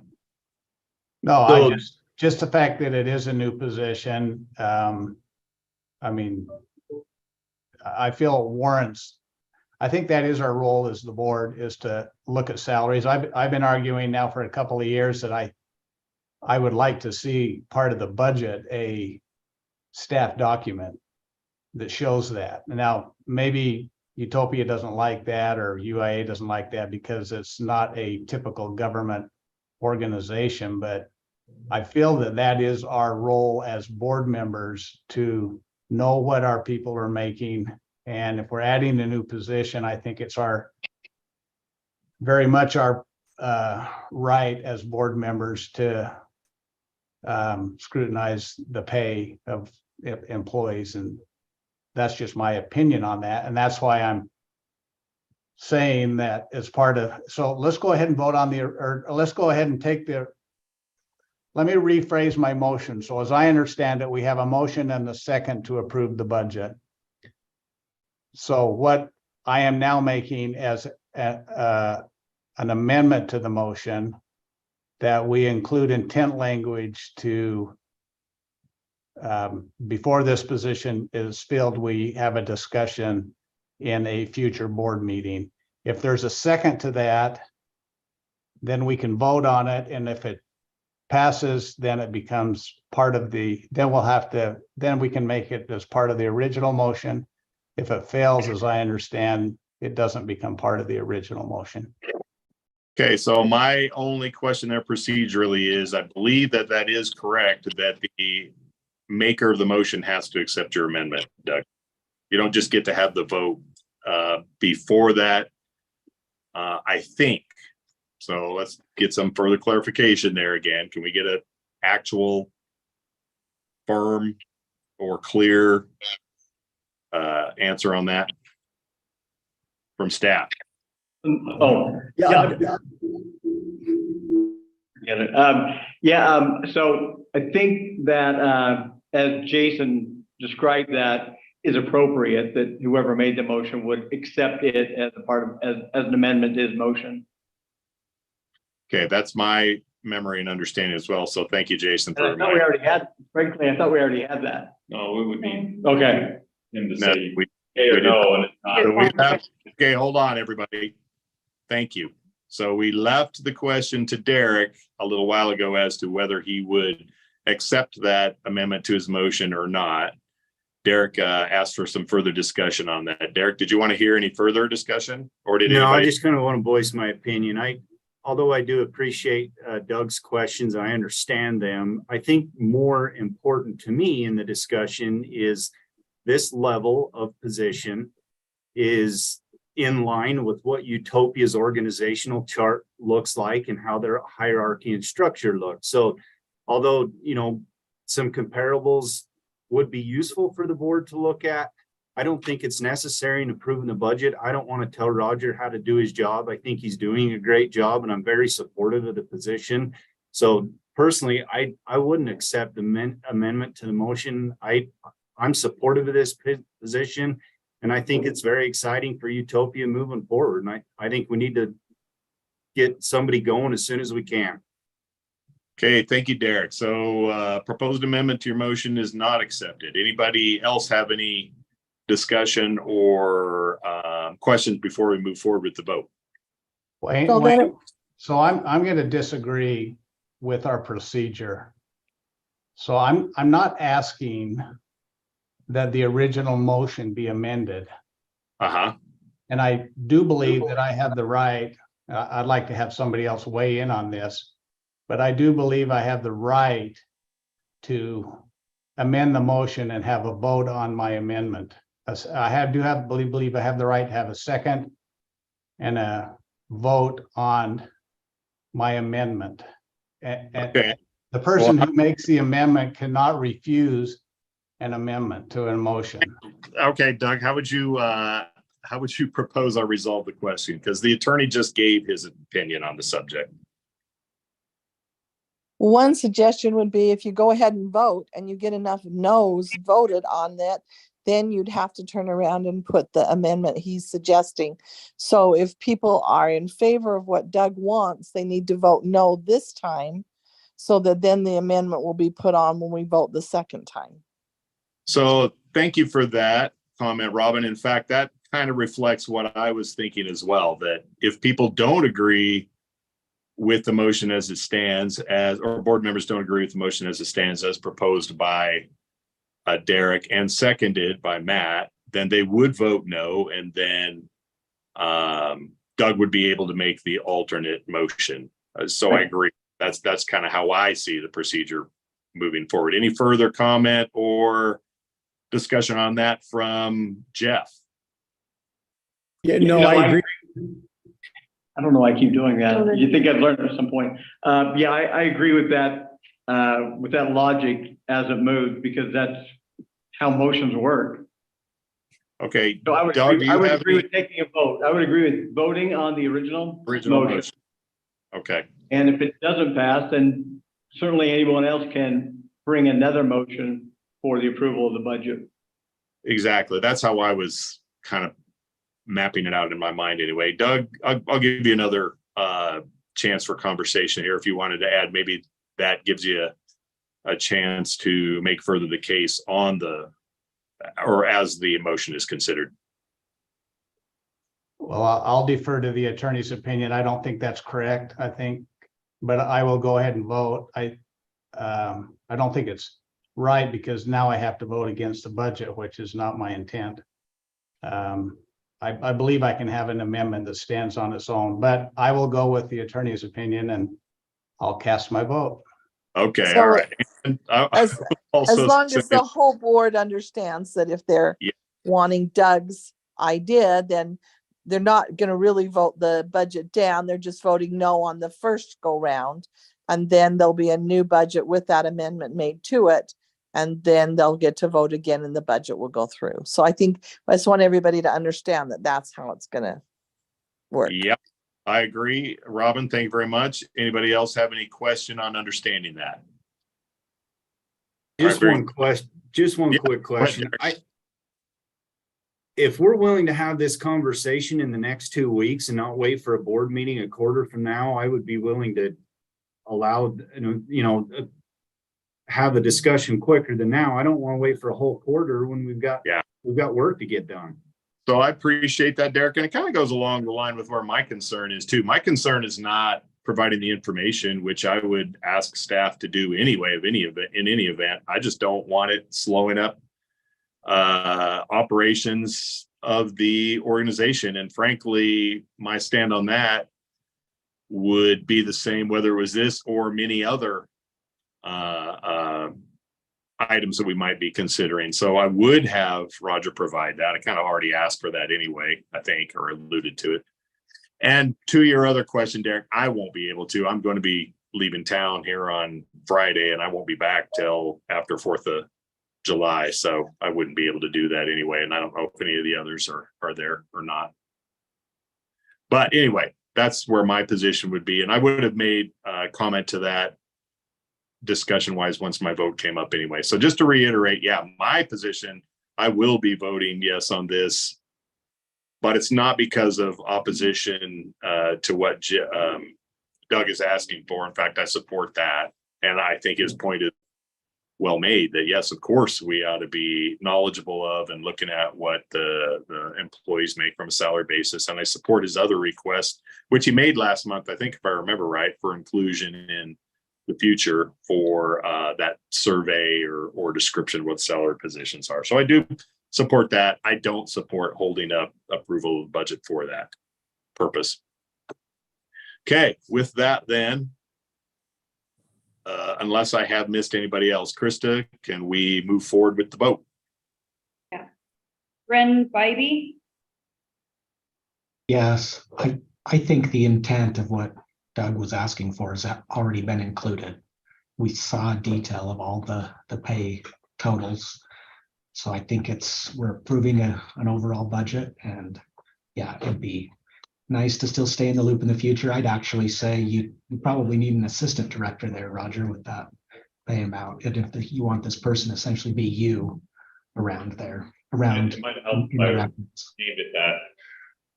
No, I just the fact that it is a new position. I mean, I feel it warrants. I think that is our role as the board, is to look at salaries. I've been arguing now for a couple of years that I would like to see part of the budget a staff document that shows that. Now, maybe Utopia doesn't like that, or UIA doesn't like that because it's not a typical government organization, but I feel that that is our role as board members, to know what our people are making. And if we're adding a new position, I think it's very much our right as board members to scrutinize the pay of employees. And that's just my opinion on that. And that's why I'm saying that as part of, so let's go ahead and vote on let's go ahead and take let me rephrase my motion. So as I understand it, we have a motion and a second to approve the budget. So what I am now making as an amendment to the motion, that we include intent language to, before this position is filled, we have a discussion in a future board meeting. If there's a second to that, then we can vote on it. And if it passes, then it becomes part of then we can make it as part of the original motion. If it fails, as I understand, it doesn't become part of the original motion. Okay, so my only question there procedurally is, I believe that is correct, that the maker of the motion has to accept your amendment, Doug. You don't just get to have the vote before that, I think. So let's get some further clarification there again. Can we get an actual firm or clear answer on that from staff? Oh, yeah. Get it. So I think that, as Jason described that is appropriate, that whoever made the motion would accept it as a part of, as an amendment to his motion. Okay, that's my memory and understanding as well. So thank you, Jason, And I for thought we already had, frankly, I thought we already had that. No, we would need Okay. him to No, say we- yay or no, and it's not. So we left, okay, hold on, everybody. Thank you. So we left the question to Derek a little while ago as to whether he would accept that amendment to his motion or not. Derek asked for some further discussion on that. Derek, did you want to hear any further discussion, or did No, I anybody? just kind of want to voice my opinion. Although I do appreciate Doug's questions, I understand them. I think more important to me in the discussion is this level of position is in line with what Utopia's organizational chart looks like and how their hierarchy and structure looks. So although, some comparables would be useful for the board to look at, I don't think it's necessary in approving the budget. I don't want to tell Roger how to do his job. I think he's doing a great job and I'm very supportive of the position. So personally, I wouldn't accept the amendment to the motion. I'm supportive of this position. And I think it's very exciting for Utopia moving forward. And I think we need to get somebody going as soon as we can. Okay, thank you, Derek. So proposed amendment to your motion is not accepted. Anybody else have any discussion or questions before we move forward with the vote? So I'm going to disagree with our procedure. So I'm not asking that the original motion be amended. Uh-huh. And I do believe that I have the right, I'd like to have somebody else weigh in on this, but I do believe I have the right to amend the motion and have a vote on my amendment. I believe I have the right to have a second and a vote on my amendment. Okay. The person who makes the amendment cannot refuse an amendment to a motion. Okay, Doug, how would you propose I resolve the question? Because the attorney just gave his opinion on the subject. One suggestion would be if you go ahead and vote and you get enough no's voted on that, then you'd have to turn around and put the amendment he's suggesting. So if people are in favor of what Doug wants, they need to vote no this time, so that then the amendment will be put on when we vote the second time. So thank you for that comment, Robin. In fact, that kind of reflects what I was thinking as well, that if people don't agree with the motion as it stands, or board members don't agree with the motion as it stands as proposed by Derek and seconded by Matt, then they would vote no, and then Doug would be able to make the alternate motion. So I agree. That's kind of how I see the procedure moving forward. Any further comment or discussion on that from Jeff? Yeah, no, I agree. I don't know why I keep doing that. You think I'd learned at some point. Yeah, I agree with that logic as it moves, because that's how motions work. Okay. So I would Doug, agree with taking a vote. I would agree with voting on the original motion. Okay. And if it doesn't pass, then certainly anyone else can bring another motion for the approval of the budget. Exactly. That's how I was kind of mapping it out in my mind anyway. Doug, I'll give you another chance for conversation here if you wanted to add. Maybe that gives you a chance to make further the case on or as the motion is considered. Well, I'll defer to the attorney's opinion. I don't think that's correct, but I will go ahead and vote. I don't think it's right, because now I have to vote against the budget, which is not my intent. I believe I can have an amendment that stands on its own, but I will go with the attorney's opinion and I'll cast my vote. Okay, So all right. As long as the whole board understands that if they're wanting Doug's idea, then they're not going to really vote the budget down. They're just voting no on the first go round. And then there'll be a new budget with that amendment made to it. And then they'll get to vote again and the budget will go through. So I just want everybody to understand that that's how it's going to work. Yep. I agree. Robin, thank you very much. Anybody else have any question on understanding that? Just All right, one question, just one Yeah, quick question. Derek. If we're willing to have this conversation in the next 2 weeks and not wait for a board meeting a quarter from now, I would be willing to allow, have a discussion quicker than now. I don't want to wait for a whole quarter when we've got work to get done. So I appreciate that, Derek. And it kind of goes along the line with where my concern is too. My concern is not providing the information, which I would ask staff to do anyway, in any event. I just don't want it slowing up operations of the organization. And frankly, my stand on that would be the same whether it was this or many other items that we might be considering. So I would have Roger provide that. I kind of already asked for that anyway, I think, or alluded to it. And to your other question, Derek, I won't be able to. I'm going to be leaving town here on Friday, and I won't be back till after 4th of July. So I wouldn't be able to do that anyway. And I don't know if any of the others are there or not. But anyway, that's where my position would be. And I would have made a comment to that discussion wise once my vote came up anyway. So just to reiterate, yeah, my position, I will be voting yes on this, but it's not because of opposition to what Doug is asking for. In fact, I support that. And I think his point is well made, that yes, of course, we ought to be knowledgeable of and looking at what the employees make from a salary basis. And I support his other request, which he made last month, I think, if I remember right, for inclusion in the future for that survey or description of what salary positions are. So I do support that. I don't support holding up approval of the budget for that purpose. Okay, with that then, unless I have missed anybody else, Krista, can we move forward with the vote? Yeah. Bren Bybee? Yes, I think the intent of what Doug was asking for has already been included. We saw detail of all the pay totals. So I think we're approving an overall budget, and yeah, it'd be nice to still stay in the loop in the future. I'd actually say you probably need an assistant director there, Roger, with that pay amount. And if you want this person to essentially be you around there, around. It might help if I named it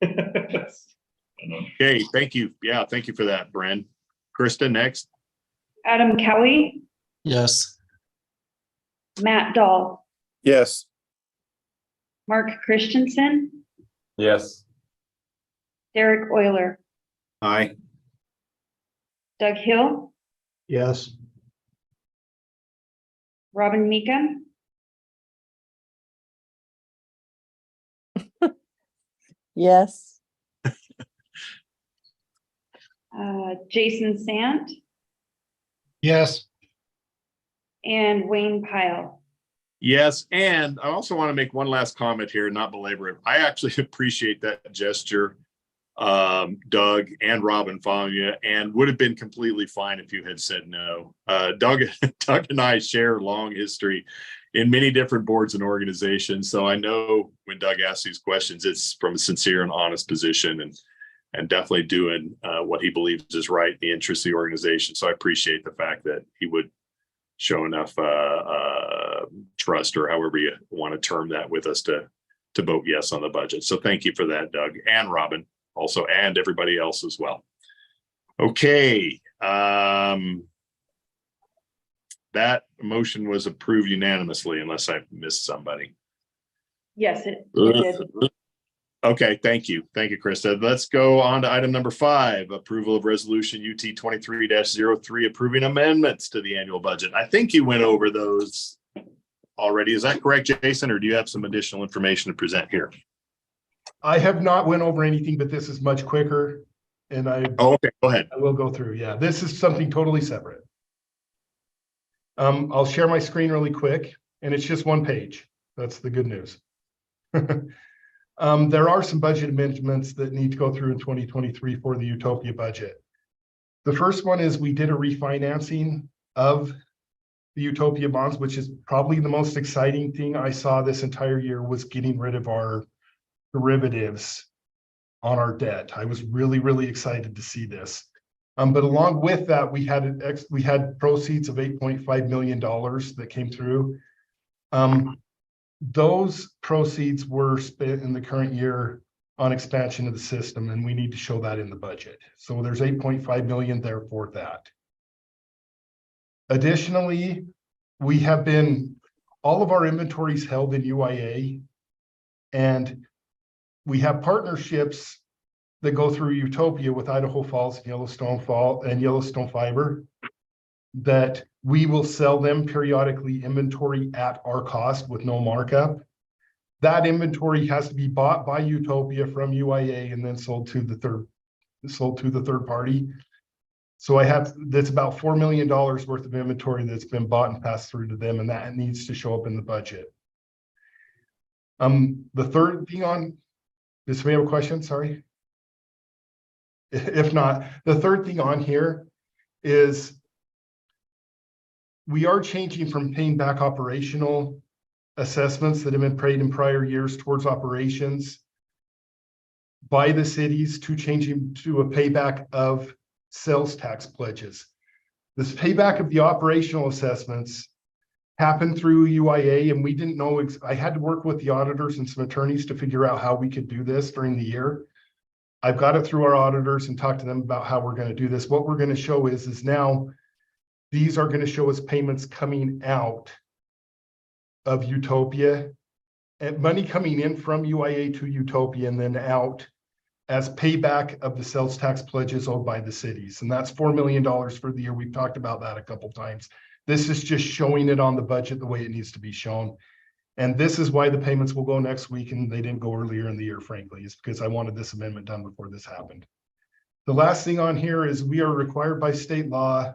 that. Okay, thank you. Yeah, thank you for that, Bren. Krista, next. Adam Kelly? Yes. Matt Dahl? Yes. Mark Christensen? Yes. Derek Euler? Aye. Doug Hill? Yes. Robin Meekum? Yes. Jason Sant? Yes. And Wayne Pyle? Yes, and I also want to make one last comment here, not belabor it. I actually appreciate that gesture, Doug and Robin following you, and would have been completely fine if you had said no. Doug and I share a long history in many different boards and organizations, so I know when Doug asks these questions, it's from a sincere and honest position, and definitely doing what he believes is right in the interest of the organization. So I appreciate the fact that he would show enough trust, or however you want to term that, with us to vote yes on the budget. So thank you for that, Doug and Robin also, and everybody else as well. Okay. That motion was approved unanimously, unless I missed somebody. Yes, it did. Okay, thank you. Thank you, Krista. Let's go on to item number 5, approval of resolution UT 23-03, approving amendments to the annual budget. I think you went over those already. Is that correct, Jason, or do you have some additional information to present here? I have not went over anything, but this is much quicker. And okay, go ahead. I will go through. Yeah, this is something totally separate. I'll share my screen really quick, and it's just one page. That's the good news. There are some budget amendments that need to go through in 2023 for the Utopia budget. The first one is we did a refinancing of the Utopia bonds, which is probably the most exciting thing I saw this entire year, was getting rid of our derivatives on our debt. I was really, really excited to see this. But along with that, we had proceeds of $8.5 million that came through. Those proceeds were spent in the current year on expansion of the system, and we need to show that in the budget. So there's 8.5 million there for that. Additionally, we have all of our inventories held in UIA, and we have partnerships that go through Utopia with Idaho Falls and Yellowstone Fiber, that we will sell them periodically inventory at our cost with no markup. That inventory has to be bought by Utopia from UIA and then sold to the third party. So that's about $4 million worth of inventory that's been bought and passed through to them, and that needs to show up in the budget. The third thing does somebody have a question? Sorry. If not, the third thing on here is we are changing from paying back operational assessments that have been paid in prior years towards operations by the cities to changing to a payback of sales tax pledges. This payback of the operational assessments happened through UIA, and we didn't know. I had to work with the auditors and some attorneys to figure out how we could do this during the year. I've got it through our auditors and talked to them about how we're going to do this. What we're going to show is now these are going to show us payments coming out of Utopia, and money coming in from UIA to Utopia and then out as payback of the sales tax pledges owed by the cities. And that's $4 million for the year. We've talked about that a couple times. This is just showing it on the budget the way it needs to be shown. And this is why the payments will go next week, and they didn't go earlier in the year, frankly, is because I wanted this amendment done before this happened. The last thing on here is we are required by state law,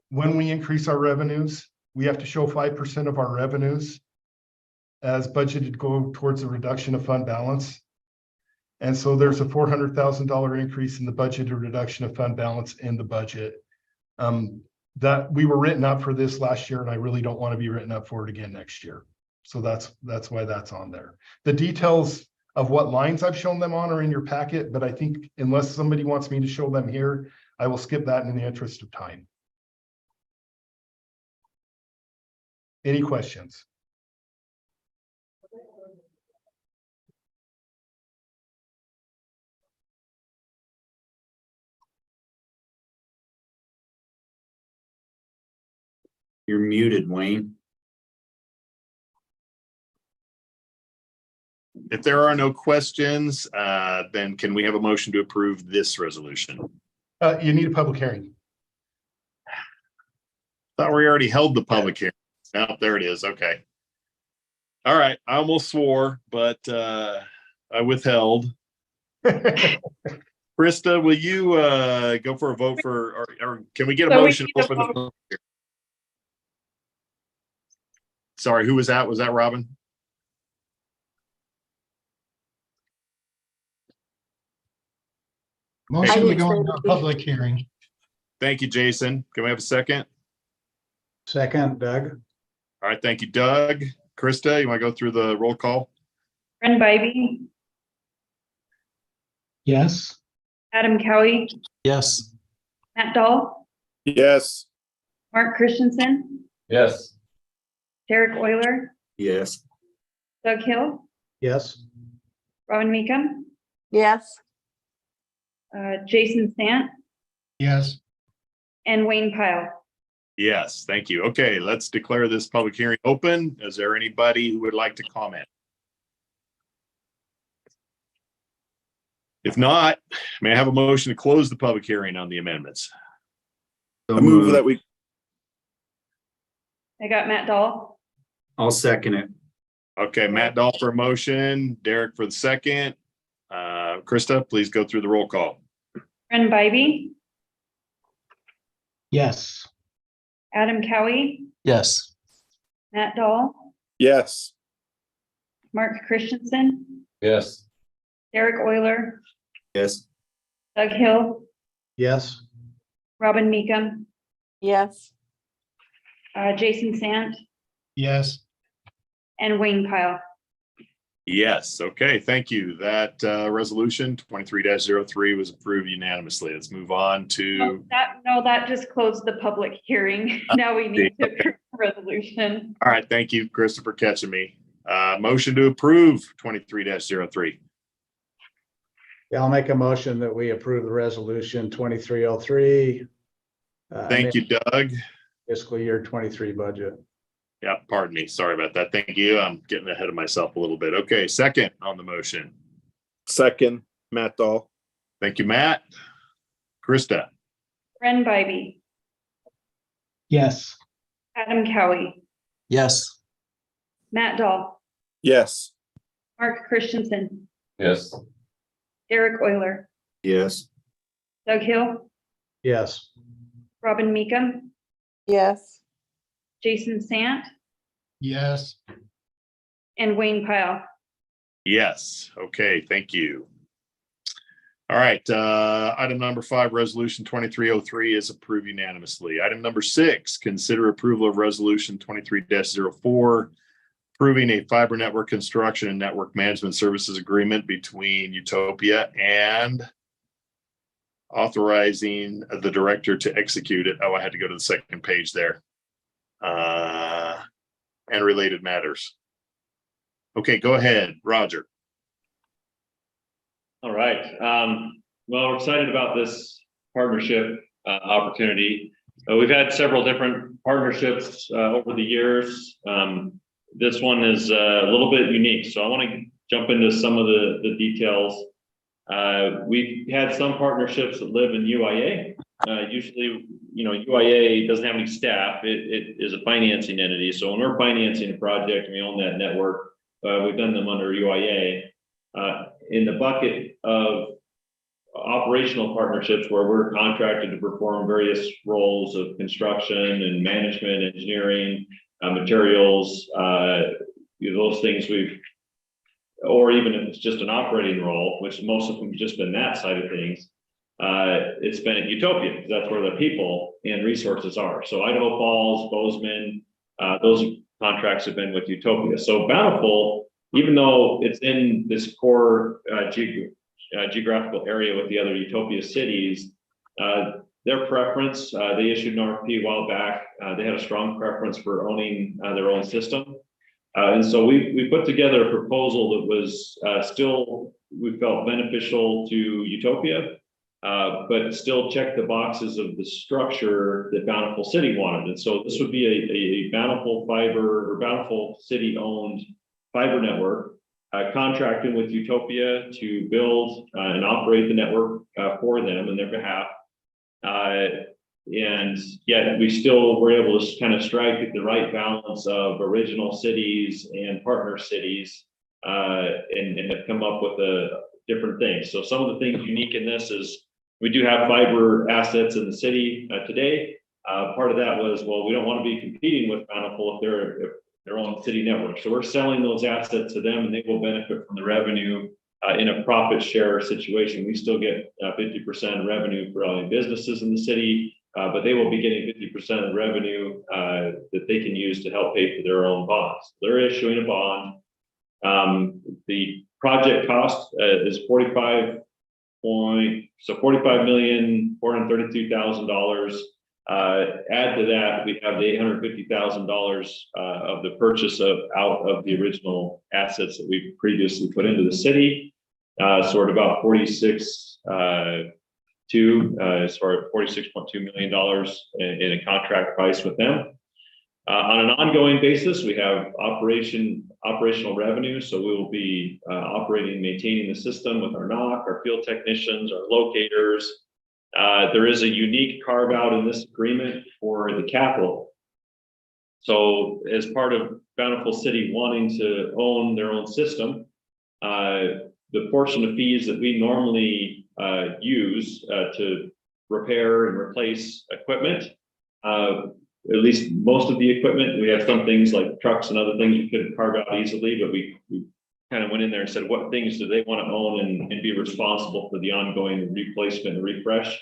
when we increase our revenues, we have to show 5% of our revenues as budgeted go towards the reduction of fund balance. And so there's a $400,000 increase in the budgeted reduction of fund balance in the budget. That we were written up for this last year, and I really don't want to be written up for it again next year. So that's why that's on there. The details of what lines I've shown them on are in your packet, but I think unless somebody wants me to show them here, I will skip that in the interest of time. Any questions? You're muted, Wayne. If there are no questions, then can we have a motion to approve this resolution? You need a public hearing. Thought we already held the public hearing. Oh, there it is. Okay. All right. I almost swore, but I withheld. Krista, will you go for a vote or can we get a motion to open the public hearing? Sorry, who was that? Was that Robin? Motion to go into a public hearing. Thank you, Jason. Can we have a second? Second, Doug. All right. Thank you, Doug. Krista, you want to go through the roll call? Bren Bybee, Yes. Adam Cowie, Yes. Matt Dahl, Yes. Mark Christensen, Yes. Derek Euler, Yes. Doug Hill, Yes. Robin Meekum, Yes. Jason Stant, Yes. and Wayne Pyle. Yes, thank you. Okay, let's declare this public hearing open. Is there anybody who would like to comment? If not, may I have a motion to close the public hearing on the amendments? I move that we, I got Matt Dahl. I'll second it. Okay, Matt Dahl for a motion, Derek for the second. Krista, please go through the roll call. Bren Bybee, Yes. Adam Cowie, Yes. Matt Dahl, yes. Mark Christensen, Yes. Derek Euler, Yes. Doug Hill, Yes. Robin Meekum, Yes. Jason Sant, Yes. and Wayne Pyle. Yes, okay, thank you. That resolution 23-03 was approved unanimously. Let's move on to. That just closed the public hearing. Now we need to approve the resolution. All right, thank you, Christopher, catching me. Motion to approve 23-03. Yeah, I'll make a motion that we approve the resolution 2303. Thank you, Doug. Fiscal year 23 budget. Yeah, pardon me. Sorry about that. Thank you. I'm getting ahead of myself a little bit. Okay, second on the motion. Second, Matt Dahl. Thank you, Matt. Krista. Ren Bybee, Yes. Adam Cowie, Yes. Matt Dahl, Yes. Mark Christensen, Yes. Derek Euler, Yes. Doug Hill, Yes. Robin Meekum, Yes. Jason Sant, Yes. and Wayne Pyle. Yes. Okay, thank you. All right, item number 5, resolution 2303 is approved unanimously. Item number 6, consider approval of resolution 23-04, approving a fiber network construction and network management services agreement between Utopia and authorizing the director to execute it. Oh, I had to go to the second page there. And related matters. Okay, go ahead, Roger. All right. Well, we're excited about this partnership opportunity. We've had several different partnerships over the years. This one is a little bit unique, so I want to jump into some of the details. We've had some partnerships that live in UIA. Usually, UIA doesn't have any staff. It is a financing entity. So when we're financing a project and we own that network, we've done them under UIA. In the bucket of operational partnerships where we're contracted to perform various roles of construction and management, engineering, materials, those things or even if it's just an operating role, which most of them have just been that side of things, it's been at Utopia, because that's where the people and resources are. So Idaho Falls, Bozeman, those contracts have been with Utopia. So Bountiful, even though it's in this core geographical area with the other Utopia cities, their preference, they issued an RFP a while back. They had a strong preference for owning their own system. And so we put together a proposal that was still, we felt, beneficial to Utopia, but still checked the boxes of the structure that Bountiful City wanted. And so this would be a Bountiful fiber or Bountiful City owned fiber network, contracting with Utopia to build and operate the network for them in their behalf. And yet we still were able to kind of strike the right balance of original cities and partner cities, and have come up with different things. So some of the things unique in this is we do have fiber assets in the city today. Part of that was, well, we don't want to be competing with Bountiful if they're their own city network. So we're selling those assets to them and they will benefit from the revenue in a profit share situation. We still get 50% revenue for all the businesses in the city, but they will be getting 50% of the revenue that they can use to help pay for their own bonds. They're issuing a bond. The project cost is $45,432,000. Add to that, we have the $850,000 of the purchase out of the original assets that we previously put into the city. So we're at about $46.2 million in a contract price with them. On an ongoing basis, we have operational revenue. So we will be operating and maintaining the system with our NOC, our field technicians, our locators. There is a unique carve out in this agreement for the capital. So as part of Bountiful City wanting to own their own system, the portion of fees that we normally use to repair and replace equipment, at least most of the equipment, we have some things like trucks and other things you could carve out easily, but we kind of went in there and said, what things do they want to own and be responsible for the ongoing replacement and refresh?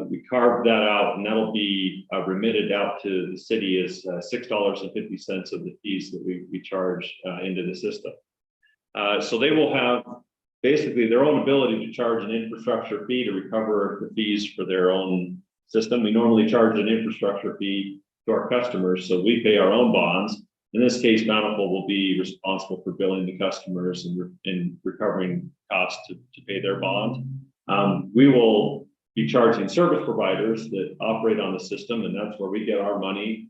We carved that out, and that'll be remitted out to the city as $6.50 of the fees that we charge into the system. So they will have basically their own ability to charge an infrastructure fee to recover the fees for their own system. We normally charge an infrastructure fee to our customers, so we pay our own bonds. In this case, Bountiful will be responsible for billing the customers and recovering costs to pay their bond. We will be charging service providers that operate on the system, and that's where we get our money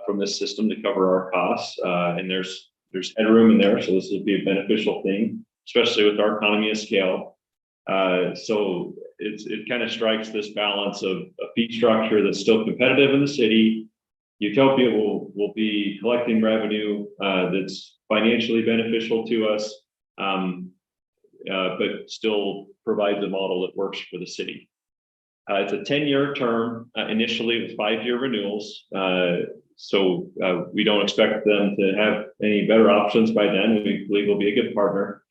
from this system to cover our costs. And there's headroom in there, so this will be a beneficial thing, especially with our economy of scale. So it kind of strikes this balance of a fee structure that's still competitive in the city. Utopia will be collecting revenue that's financially beneficial to us, but still provides a model that works for the city. It's a 10-year term, initially with 5-year renewals. So we don't expect them to have any better options by then. We believe we'll be a good partner.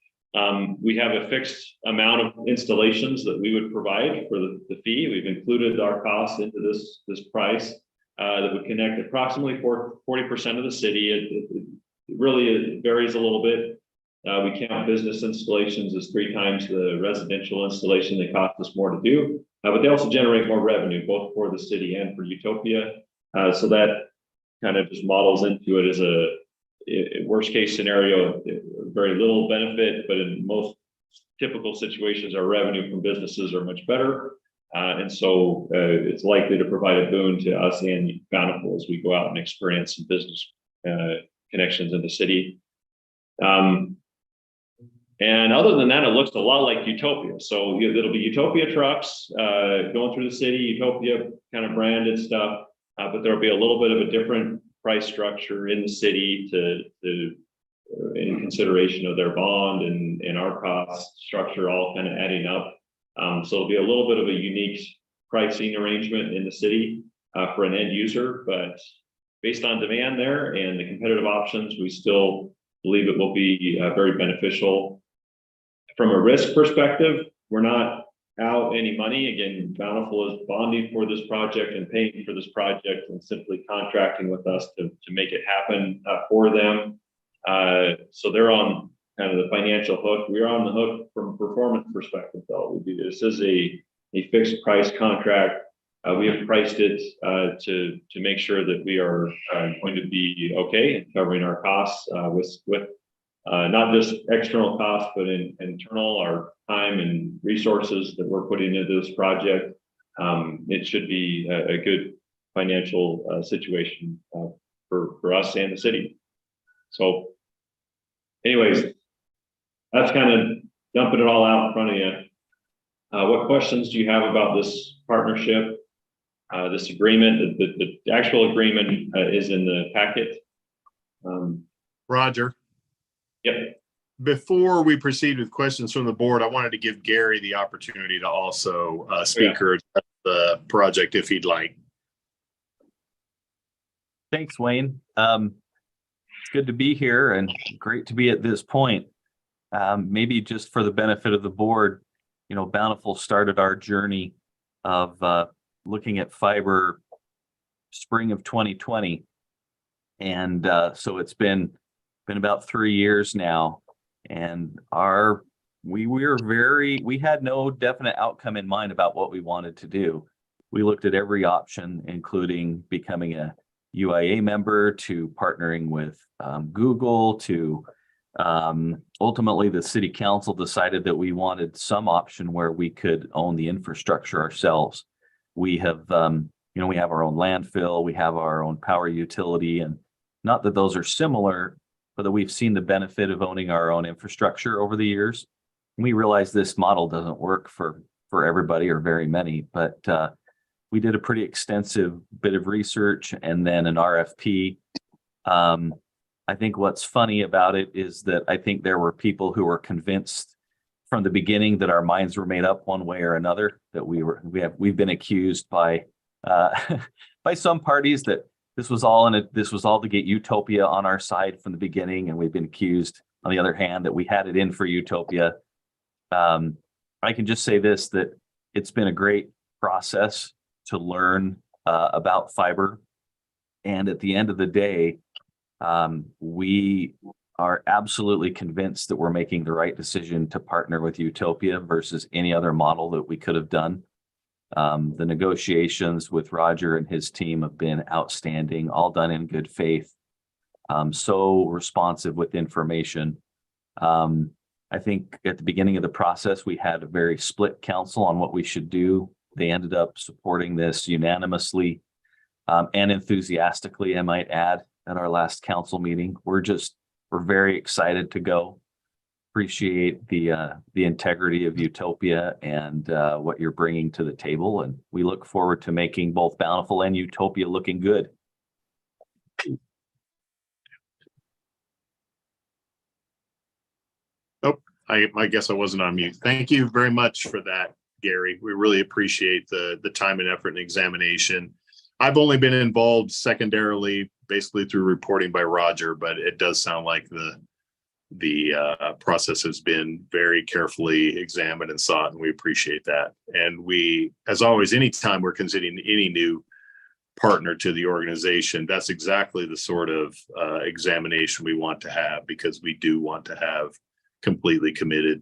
We have a fixed amount of installations that we would provide for the fee. We've included our costs into this price that would connect approximately 40% of the city. It really varies a little bit. We count business installations as 3 times the residential installation. They cost us more to do, but they also generate more revenue, both for the city and for Utopia. So that kind of just models into it as a worst case scenario, very little benefit, but in most typical situations, our revenue from businesses are much better. And so it's likely to provide a boon to us and Bountiful as we go out and experience some business connections in the city. And other than that, it looks a lot like Utopia. So it'll be Utopia trucks going through the city, Utopia kind of branded stuff, but there'll be a little bit of a different price structure in the city to in consideration of their bond and our cost structure all kind of adding up. So it'll be a little bit of a unique pricing arrangement in the city for an end user, but based on demand there and the competitive options, we still believe it will be very beneficial. From a risk perspective, we're not out any money. Again, Bountiful is bonding for this project and paying for this project and simply contracting with us to make it happen for them. So they're on kind of the financial hook. We're on the hook from a performance perspective, though. This is a fixed price contract. We have priced it to make sure that we are going to be okay in covering our costs with not just external costs, but internal, our time and resources that we're putting into this project. It should be a good financial situation for us and the city. So anyways, that's kind of dumping it all out in front of you. What questions do you have about this partnership, this agreement? The actual agreement is in the packet. Roger. Yep. Before we proceed with questions from the board, I wanted to give Gary the opportunity to also speak or address the project if he'd like. Thanks, Wayne. It's good to be here and great to be at this point. Maybe just for the benefit of the board, Bountiful started our journey of looking at fiber spring of 2020. And so it's been about 3 years now. And we had no definite outcome in mind about what we wanted to do. We looked at every option, including becoming a UIA member, to partnering with Google, to ultimately the city council decided that we wanted some option where we could own the infrastructure ourselves. We have, we have our own landfill, we have our own power utility, and not that those are similar, but that we've seen the benefit of owning our own infrastructure over the years. We realize this model doesn't work for everybody or very many, but we did a pretty extensive bit of research and then an RFP. I think what's funny about it is that I think there were people who were convinced from the beginning that our minds were made up one way or another, that we've been accused by by some parties that this was all to get Utopia on our side from the beginning, and we've been accused, on the other hand, that we had it in for Utopia. I can just say this, that it's been a great process to learn about fiber, and at the end of the day, we are absolutely convinced that we're making the right decision to partner with Utopia versus any other model that we could have done. The negotiations with Roger and his team have been outstanding, all done in good faith. So responsive with information. I think at the beginning of the process, we had a very split council on what we should do. They ended up supporting this unanimously and enthusiastically, I might add, at our last council meeting. We're very excited to go. Appreciate the integrity of Utopia and what you're bringing to the table. And we look forward to making both Bountiful and Utopia looking good. I guess I wasn't on mute. Thank you very much for that, Gary. We really appreciate the time and effort and examination. I've only been involved secondarily, basically through reporting by Roger, but it does sound like the process has been very carefully examined and sought, and we appreciate that. And we, as always, anytime we're considering any new partner to the organization, that's exactly the sort of examination we want to have, because we do want to have completely committed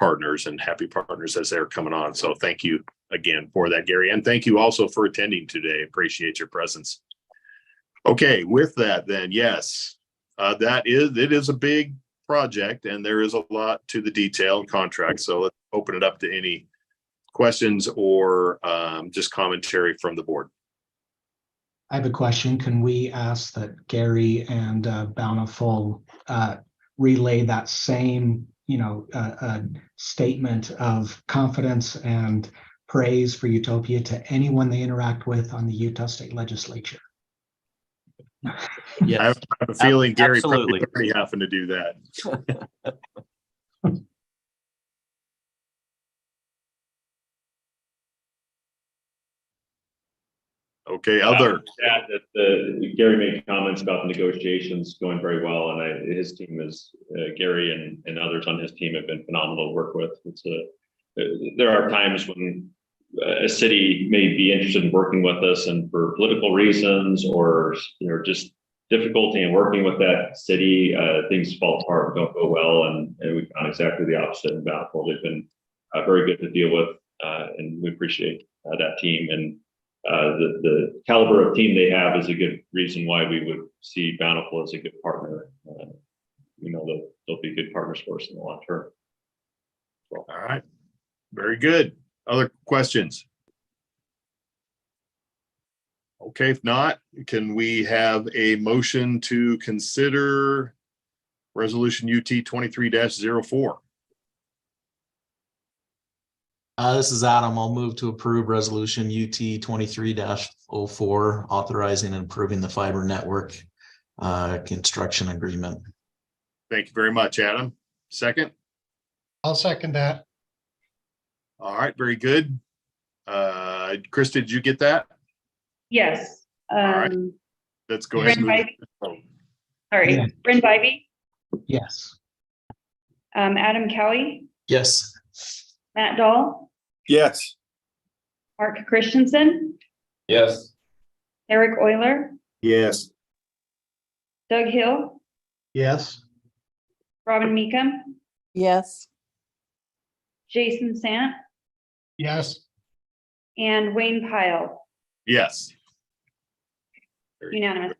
partners and happy partners as they're coming on. So thank you again for that, Gary. And thank you also for attending today. Appreciate your presence. Okay, with that then, yes, it is a big project and there is a lot to the detail and contract. So let's open it up to any questions or just commentary from the board. I have a question. Can we ask that Gary and Bountiful relay that same, statement of confidence and praise for Utopia to anyone they interact with on the Utah State Legislature? I have a feeling Gary Absolutely. probably already having to do that. Okay, other. Add that Gary made comments about the negotiations going very well, and his team is Gary and others on his team have been phenomenal to work with. There are times when a city may be interested in working with us, and for political reasons or just difficulty in working with that city, things fall apart, don't go well, and we found exactly the opposite in Bountiful. They've been very good to deal with, and we appreciate that team. And the caliber of team they have is a good reason why we would see Bountiful as a good partner. They'll be good partners for us in the long term. All right, very good. Other questions? Okay, if not, can we have a motion to consider resolution UT 23-04? This is Adam. I'll move to approve resolution UT 23-04, authorizing and approving the fiber network construction agreement. Thank you very much, Adam. Second? I'll second that. All right, very good. Krista, did you get that? Yes. right. Let's go ahead. Bryn Bivey, Yes. Adam Cowie, Yes. Matt Dahl, Yes. Mark Christensen, Yes. Eric Euler, Yes. Doug Hill, Yes. Robin Meekum, Yes. Jason Sant, Yes. and Wayne Pyle. Yes. Unanimous.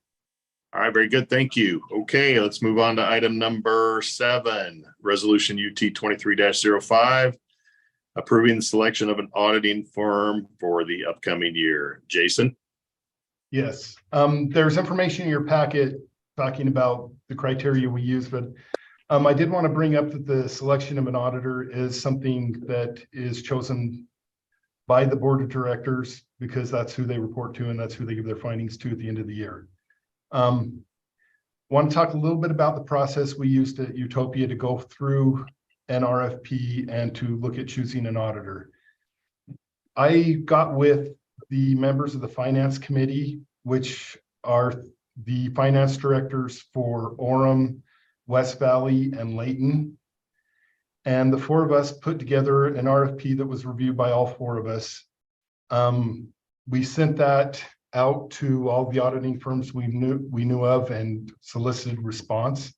All right, very good. Thank you. Okay, let's move on to item number 7, resolution UT 23-05, approving the selection of an auditing firm for the upcoming year. Jason? Yes, there's information in your packet talking about the criteria we use, but I did want to bring up that the selection of an auditor is something that is chosen by the board of directors, because that's who they report to and that's who they give their findings to at the end of the year. Want to talk a little bit about the process we used at Utopia to go through an RFP and to look at choosing an auditor. I got with the members of the finance committee, which are the finance directors for Orem, West Valley, and Layton. And the 4 of us put together an RFP that was reviewed by all 4 of us. We sent that out to all the auditing firms we knew of and solicited response.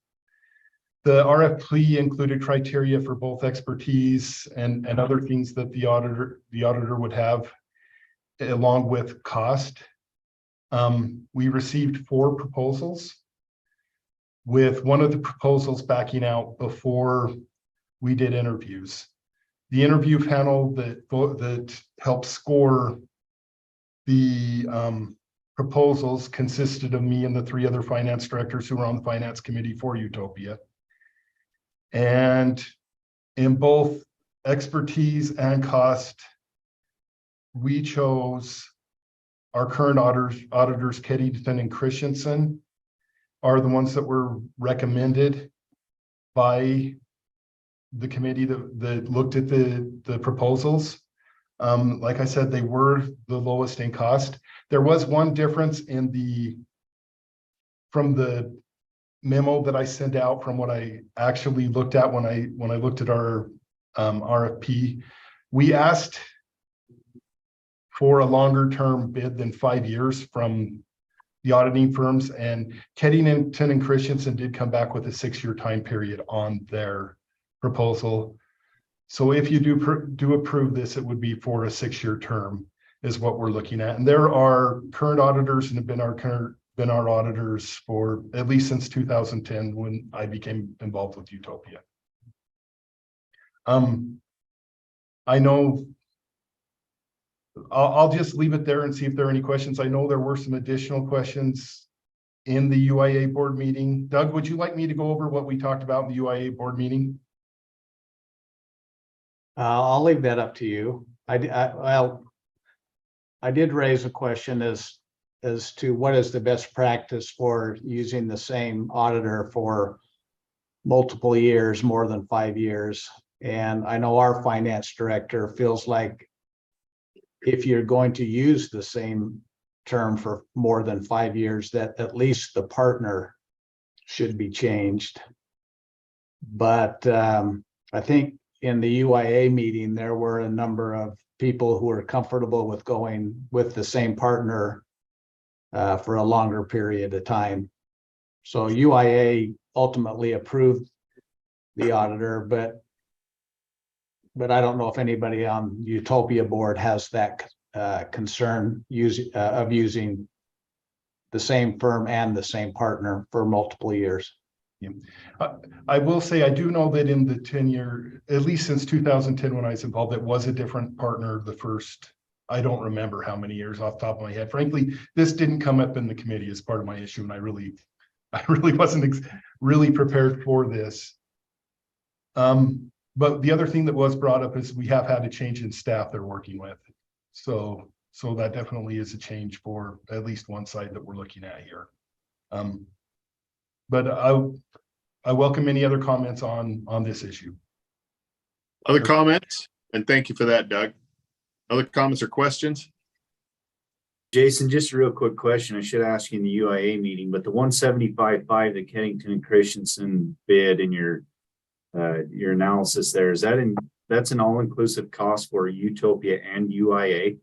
The RFP included criteria for both expertise and other things that the auditor would have, along with cost. We received 4 proposals, with one of the proposals backing out before we did interviews. The interview panel that helped score the proposals consisted of me and the 3 other finance directors who were on the finance committee for Utopia. And in both expertise and cost, we chose our current auditors, Keddington and Christensen, are the ones that were recommended by the committee that looked at the proposals. Like I said, they were the lowest in cost. There was one difference from the memo that I sent out from what I actually looked at when I looked at our RFP. We asked for a longer term bid than 5 years from the auditing firms, and Keddington and Christensen did come back with a 6-year time period on their proposal. So if you do approve this, it would be for a 6-year term is what we're looking at. And there are current auditors and have been our auditors for at least since 2010 when I became involved with Utopia. I know I'll just leave it there and see if there are any questions. I know there were some additional questions in the UIA board meeting. Doug, would you like me to go over what we talked about in the UIA board meeting? I'll leave that up to you. I did raise a question as to what is the best practice for using the same auditor for multiple years, more than 5 years. And I know our finance director feels like if you're going to use the same term for more than 5 years, that at least the partner should be changed. But I think in the UIA meeting, there were a number of people who were comfortable with going with the same partner for a longer period of time. So UIA ultimately approved the auditor, but I don't know if anybody on Utopia board has that concern of using the same firm and the same partner for multiple years. Yeah. I will say, I do know that in the 10-year, at least since 2010, when I was involved, it was a different partner. The first, I don't remember how many years off the top of my head. Frankly, this didn't come up in the committee as part of my issue, and I really wasn't really prepared for this. But the other thing that was brought up is we have had a change in staff they're working with. So that definitely is a change for at least one side that we're looking at here. But I welcome any other comments on this issue. Other comments? And thank you for that, Doug. Other comments or questions? Jason, just a real quick question. I should ask you in the UIA meeting, but the 175.5 that Keddington and Christensen bid in your analysis there, that's an all-inclusive cost for Utopia and UIA?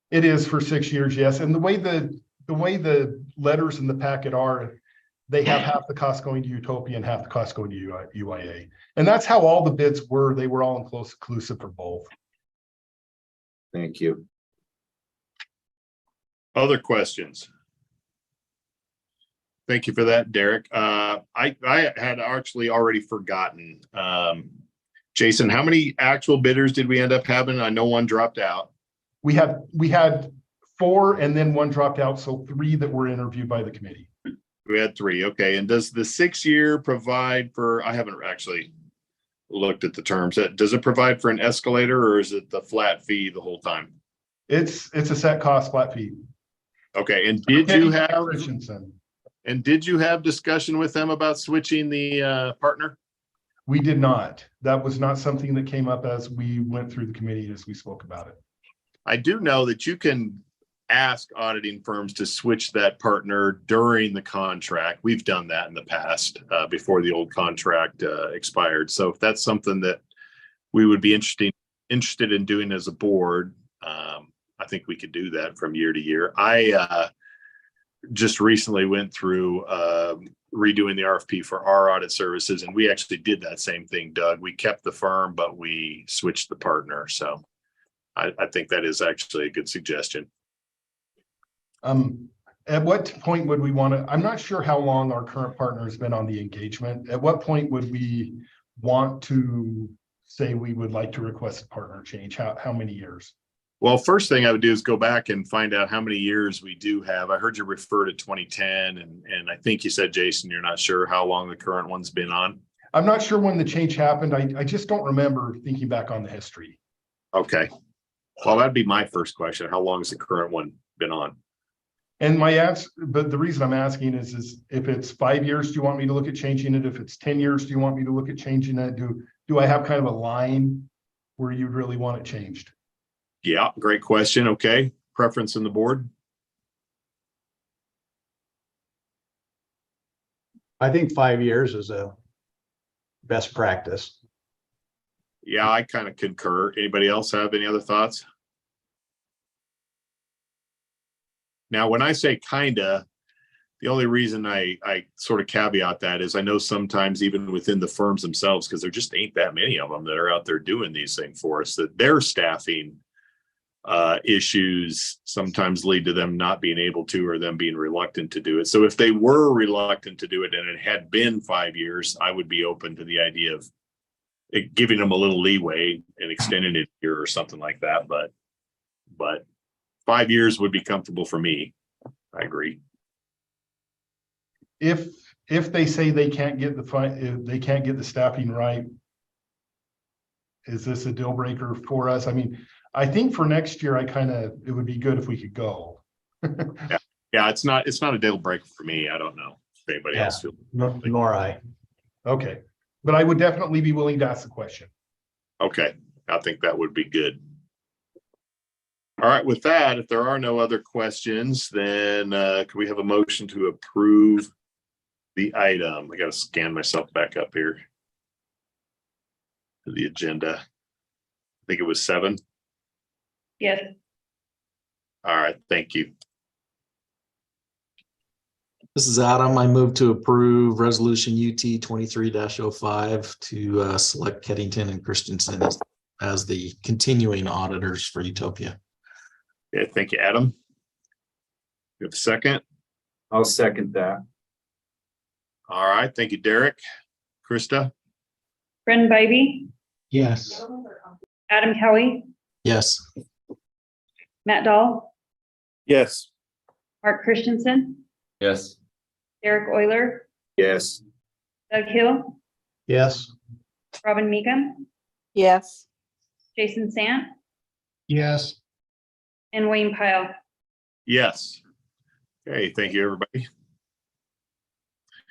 It is for 6 years, yes. And the way the letters in the packet are, they have half the cost going to Utopia and half the cost going to UIA. And that's how all the bids were. They were all inclusive for both. Thank you. Other questions? Thank you for that, Derek. I had actually already forgotten. Jason, how many actual bidders did we end up having? I know one dropped out. We had 4 and then one dropped out. So 3 that were interviewed by the committee. We had 3. Okay. And does the 6-year provide for, I haven't actually looked at the terms. Does it provide for an escalator, or is it the flat fee the whole time? It's a set cost flat fee. Okay. And did you have discussion with them about switching the partner? We did not. That was not something that came up as we went through the committee as we spoke about it. I do know that you can ask auditing firms to switch that partner during the contract. We've done that in the past before the old contract expired. So if that's something that we would be interested in doing as a board, I think we could do that from year to year. I just recently went through redoing the RFP for our audit services. And we actually did that same thing, Doug. We kept the firm, but we switched the partner. So I think that is actually a good suggestion. At what point would we want to, I'm not sure how long our current partner has been on the engagement. At what point would we want to say we would like to request a partner change? How many years? Well, first thing I would do is go back and find out how many years we do have. I heard you refer to 2010, and I think you said, Jason, you're not sure how long the current one's been on. I'm not sure when the change happened. I just don't remember thinking back on the history. Okay. Well, that'd be my first question. How long has the current one been on? And my answer, but the reason I'm asking is if it's 5 years, do you want me to look at changing it? If it's 10 years, do you want me to look at changing it? Do I have kind of a line where you'd really want it changed? Yeah, great question. Okay. Preference in the board? I think 5 years is a best practice. Yeah, I kind of concur. Anybody else have any other thoughts? Now, when I say kinda, the only reason I sort of caveat that is I know sometimes even within the firms themselves, because there just ain't that many of them that are out there doing these things for us, that their staffing issues sometimes lead to them not being able to, or them being reluctant to do it. So if they were reluctant to do it and it had been 5 years, I would be open to the idea of giving them a little leeway and extending it here or something like that. But 5 years would be comfortable for me. I agree. If they say they can't get the staffing right, is this a deal breaker for us? I mean, I think for next year, it would be good if we could go. Yeah, it's not a deal breaker for me. I don't know if anybody else feels. Nor I. Okay, but I would definitely be willing to ask the question. Okay, I think that would be good. All right, with that, if there are no other questions, then can we have a motion to approve the item? I got to scan myself back up here to the agenda. I think it was 7. Yes. All right, thank you. This is Adam. I move to approve resolution UT 23-05 to select Keddington and Christensen as the continuing auditors for Utopia. Okay, thank you, Adam. You have a second? I'll second that. All right, thank you, Derek. Krista? Brendan Bybee, Yes. Adam Kelly, Yes. Matt Dahl, Yes. Mark Christensen, Yes. Derek Euler, Yes. Doug Hill, Yes. Robin Meekum, Yes. Jason Sant, Yes. and Wayne Pyle. Yes. Okay, thank you, everybody.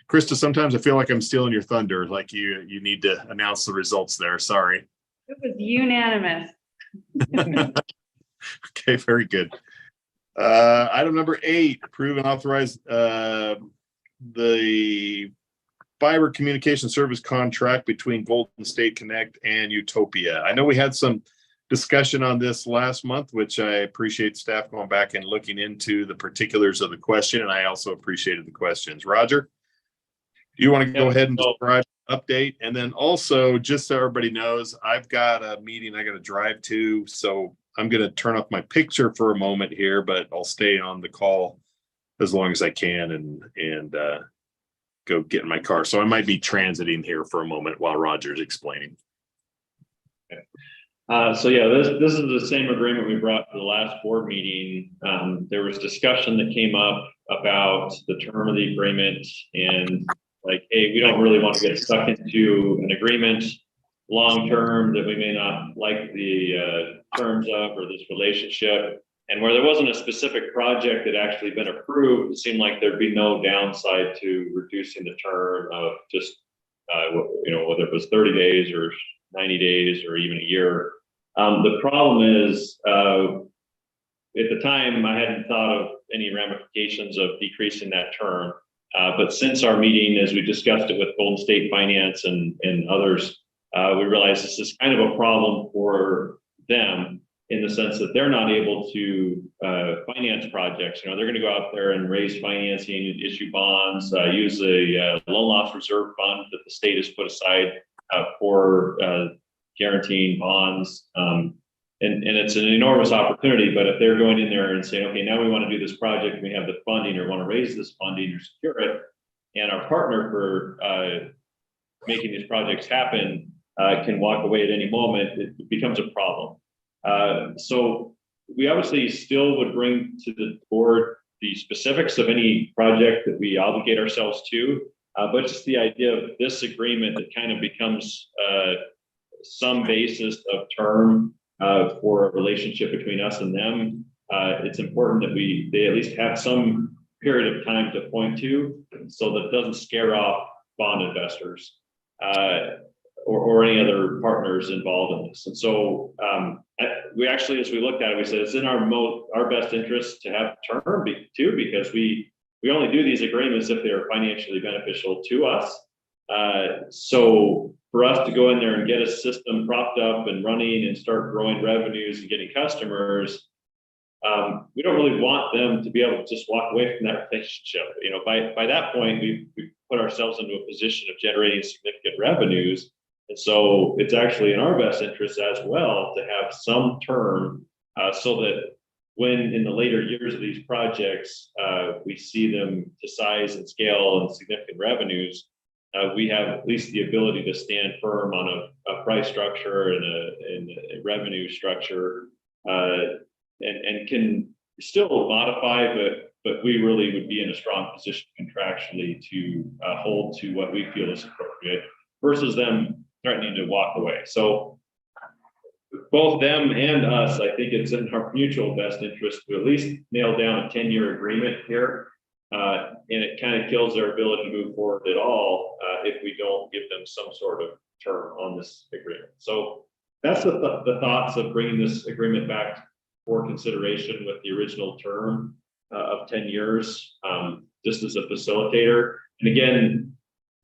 Krista, sometimes I feel like I'm stealing your thunder, like you need to announce the results there. Sorry. It was unanimous. Okay, very good. Item number 8, approve and authorize the fiber communication service contract between Golden State Connect and Utopia. I know we had some discussion on this last month, which I appreciate staff going back and looking into the particulars of the question, and I also appreciated the questions. Roger, do you want to go ahead and describe the update? And then also, just so everybody knows, I've got a meeting I got to drive to, so I'm going to turn off my picture for a moment here, but I'll stay on the call as long as I can and go get in my car. So I might be transiting here for a moment while Roger's explaining. Okay. So yeah, this is the same agreement we brought to the last board meeting. There was discussion that came up about the term of the agreement and like, hey, we don't really want to get stuck into an agreement long-term that we may not like the terms of, or this relationship. And where there wasn't a specific project that actually been approved, it seemed like there'd be no downside to reducing the term of just, whether it was 30 days or 90 days or even a year. The problem is, at the time, I hadn't thought of any ramifications of decreasing that term. But since our meeting, as we discussed it with Golden State Finance and others, we realized this is kind of a problem for them in the sense that they're not able to finance projects. You know, they're going to go out there and raise financing, issue bonds, use a loan loss reserve fund that the state has put aside for guaranteeing bonds. And it's an enormous opportunity, but if they're going in there and saying, okay, now we want to do this project, we have the funding or want to raise this funding or secure it, and our partner for making these projects happen can walk away at any moment, it becomes a problem. So we obviously still would bring to the board the specifics of any project that we obligate ourselves to, but just the idea of this agreement that kind of becomes some basis of term for a relationship between us and them. It's important that they at least have some period of time to point to, so that it doesn't scare off bond investors or any other partners involved in this. And so we actually, as we looked at it, we said it's in our best interest to have term too, because we only do these agreements if they're financially beneficial to us. So for us to go in there and get a system propped up and running and start growing revenues and getting customers, we don't really want them to be able to just walk away from that relationship. You know, by that point, we've put ourselves into a position of generating significant revenues. And so it's actually in our best interest as well to have some term so that when in the later years of these projects, we see them to size and scale and significant revenues, we have at least the ability to stand firm on a price structure and a revenue structure, and can still modify, but we really would be in a strong position contractually to hold to what we feel is appropriate versus them threatening to walk away. So both them and us, I think it's in our mutual best interest to at least nail down a 10-year agreement here. And it kind of kills their ability to move forward at all if we don't give them some sort of term on this agreement. So that's the thoughts of bringing this agreement back for consideration with the original term of 10 years, just as a facilitator. And again,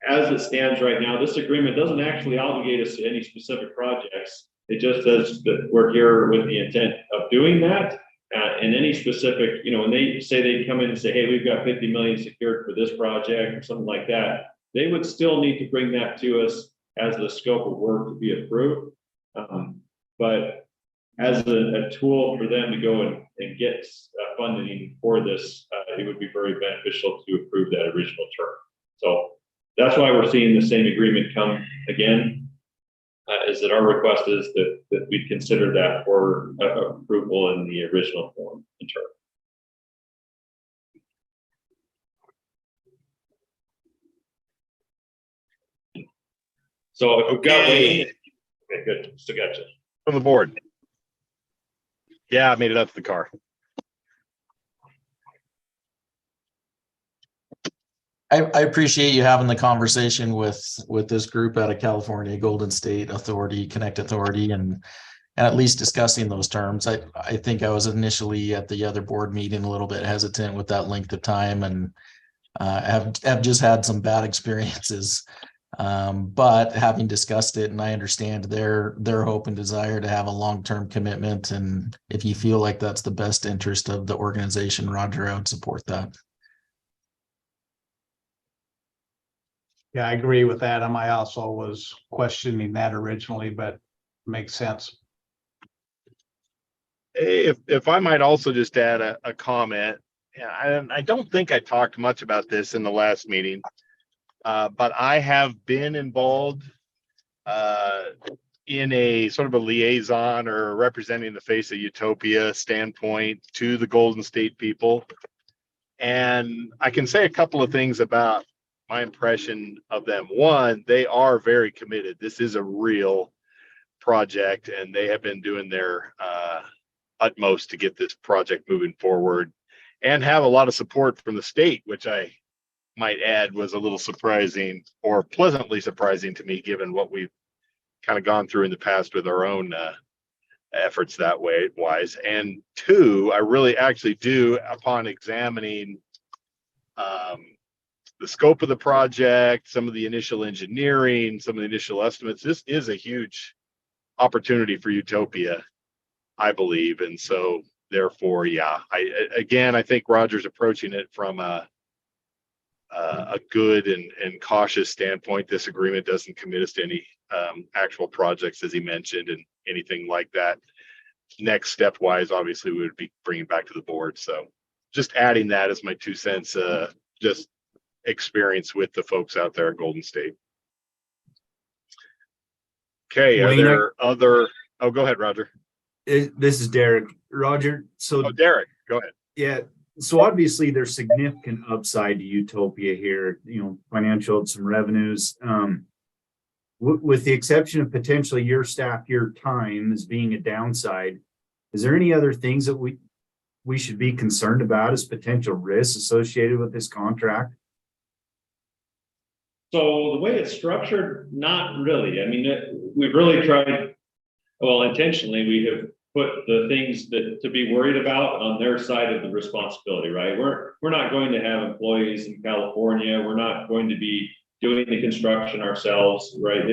as it stands right now, this agreement doesn't actually obligate us to any specific projects. It just says that we're here with the intent of doing that. And any specific, you know, when they say they come in and say, hey, we've got 50 million secured for this project or something like that, they would still need to bring that to us as the scope of work to be approved. But as a tool for them to go and get funding for this, it would be very beneficial to approve that original term. So that's why we're seeing the same agreement come again, is that our request is that we consider that for approval in the original form and term. So if we've got Wayne, okay, good, still got you. From the board. Yeah, I made it up to the car. I appreciate you having the conversation with this group out of California, Golden State Authority, Connect Authority, and at least discussing those terms. I think I was initially at the other board meeting a little bit hesitant with that length of time, and have just had some bad experiences. But having discussed it, and I understand their hope and desire to have a long-term commitment, and if you feel like that's the best interest of the organization, Roger, I would support that. Yeah, I agree with Adam. I also was questioning that originally, but makes sense. If I might also just add a comment, and I don't think I talked much about this in the last meeting, but I have been involved in a sort of a liaison or representing the face of Utopia standpoint to the Golden State people. And I can say a couple of things about my impression of them. One, they are very committed. This is a real project, and they have been doing their utmost to get this project moving forward and have a lot of support from the state, which I might add was a little surprising or pleasantly surprising to me, given what we've kind of gone through in the past with our own efforts that way wise. And two, I really actually do, upon examining the scope of the project, some of the initial engineering, some of the initial estimates, this is a huge opportunity for Utopia. I believe. And so therefore, yeah, I think Roger's approaching it from a good and cautious standpoint. This agreement doesn't commit us to any actual projects, as he mentioned, and anything like that. Next step wise, obviously, we would be bringing back to the board. So just adding that as my 2 cents, just experience with the folks out there at Golden State. Okay, are Wayne, there other, oh, go ahead, Roger. This is Derek. Roger, so Oh, Derek, go ahead. yeah, so obviously there's significant upside to Utopia here, you know, financial, some revenues. With the exception of potentially your staff, your time as being a downside, is there any other things that we should be concerned about as potential risks associated with this contract? So the way it's structured, not really. I mean, we've really tried, well, intentionally, we have put the things that to be worried about on their side of the responsibility, right? We're not going to have employees in California. We're not going to be doing the construction ourselves, right?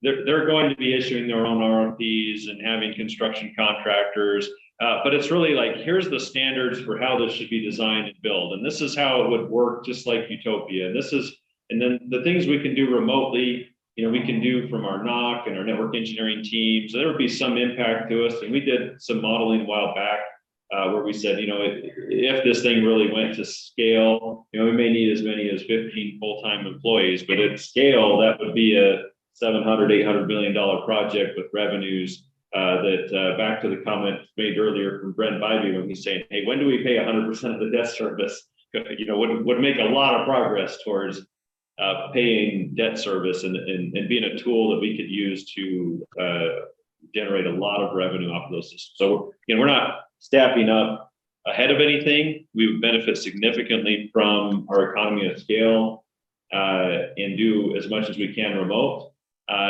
They're going to be issuing their own RFPs and having construction contractors. But it's really like, here's the standards for how this should be designed and built. And this is how it would work, just like Utopia. And then the things we can do remotely, you know, we can do from our NOC and our network engineering team. So there would be some impact to us. And we did some modeling a while back where we said, you know, if this thing really went to scale, you know, we may need as many as 15 full-time employees, but at scale, that would be a $700–800 million project with revenues back to the comment made earlier from Brent Bybee when he's saying, hey, when do we pay 100% of the debt service? You know, would make a lot of progress towards paying debt service and being a tool that we could use to generate a lot of revenue off of those systems. So, you know, we're not staffing up ahead of anything. We would benefit significantly from our economy of scale and do as much as we can remote.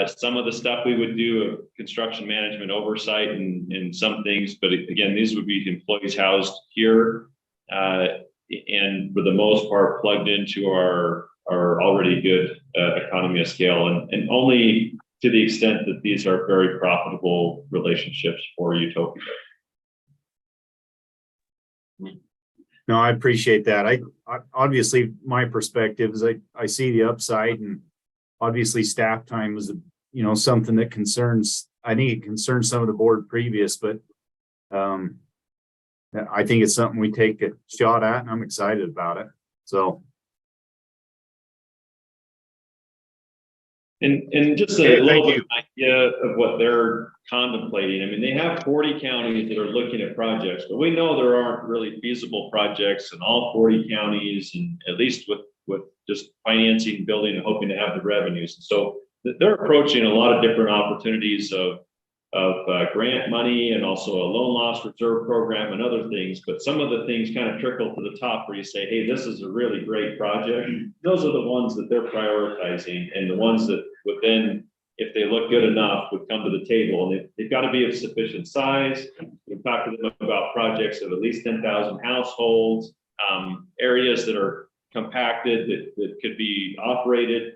Some of the stuff we would do, construction management oversight and some things, but again, these would be employees housed here and for the most part plugged into our already good economy of scale, and only to the extent that these are very profitable relationships for Utopia. No, I appreciate that. I obviously my perspective is I see the upside, and obviously staff time was, you know, something that concerns, I think it concerns some of the board previous, but I think it's something we take a shot at, and I'm excited about it. So. And just a little bit of an idea of what they're contemplating. I mean, they have 40 counties that are looking at projects, but we know there aren't really feasible projects in all 40 counties, and at least with just financing, building, and hoping to have the revenues. So they're approaching a lot of different opportunities of grant money and also a loan loss reserve program and other things. But some of the things kind of trickle to the top where you say, hey, this is a really great project. Those are the ones that they're prioritizing, and the ones that would then, if they look good enough, would come to the table. And they've got to be of sufficient size. We've talked to them about projects of at least 10,000 households, areas that are compacted, that could be operated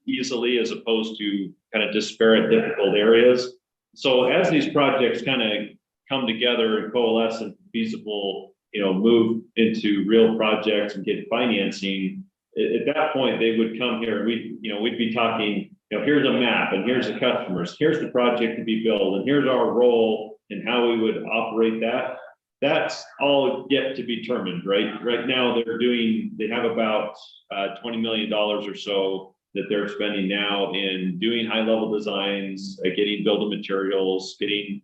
easily, as opposed to kind of disparate, difficult areas. So as these projects kind of come together and coalesce and feasible, you know, move into real projects and get financing, at that point they would come here and we'd be talking, you know, here's a map and here's the customers, here's the project to be built, and here's our role and how we would operate that. That's all yet to be determined, right? Right now they have about $20 million or so that they're spending now in doing high level designs, getting building materials, getting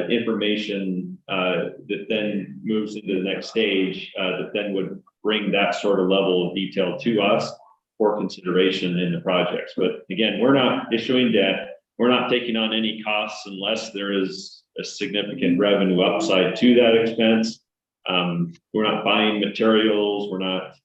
information that then moves into the next stage that then would bring that sort of level of detail to us for consideration in the projects. But again, we're not issuing debt. We're not taking on any costs unless there is a significant revenue upside to that expense. We're not buying materials. We're not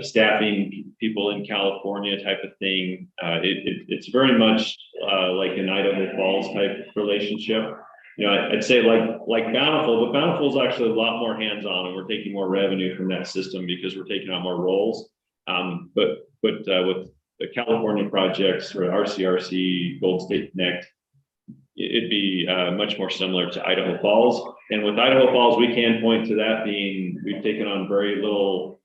staffing people in California type of thing. It's very much like an Idaho Falls type relationship. You know, I'd say like Bountiful, but Bountiful is actually a lot more hands-on, and we're taking more revenue from that system because we're taking on more roles. But with the California projects or RCRC, Gold State Connect, it'd be much more similar to Idaho Falls. And with Idaho Falls, we can point to that being, we've taken on very little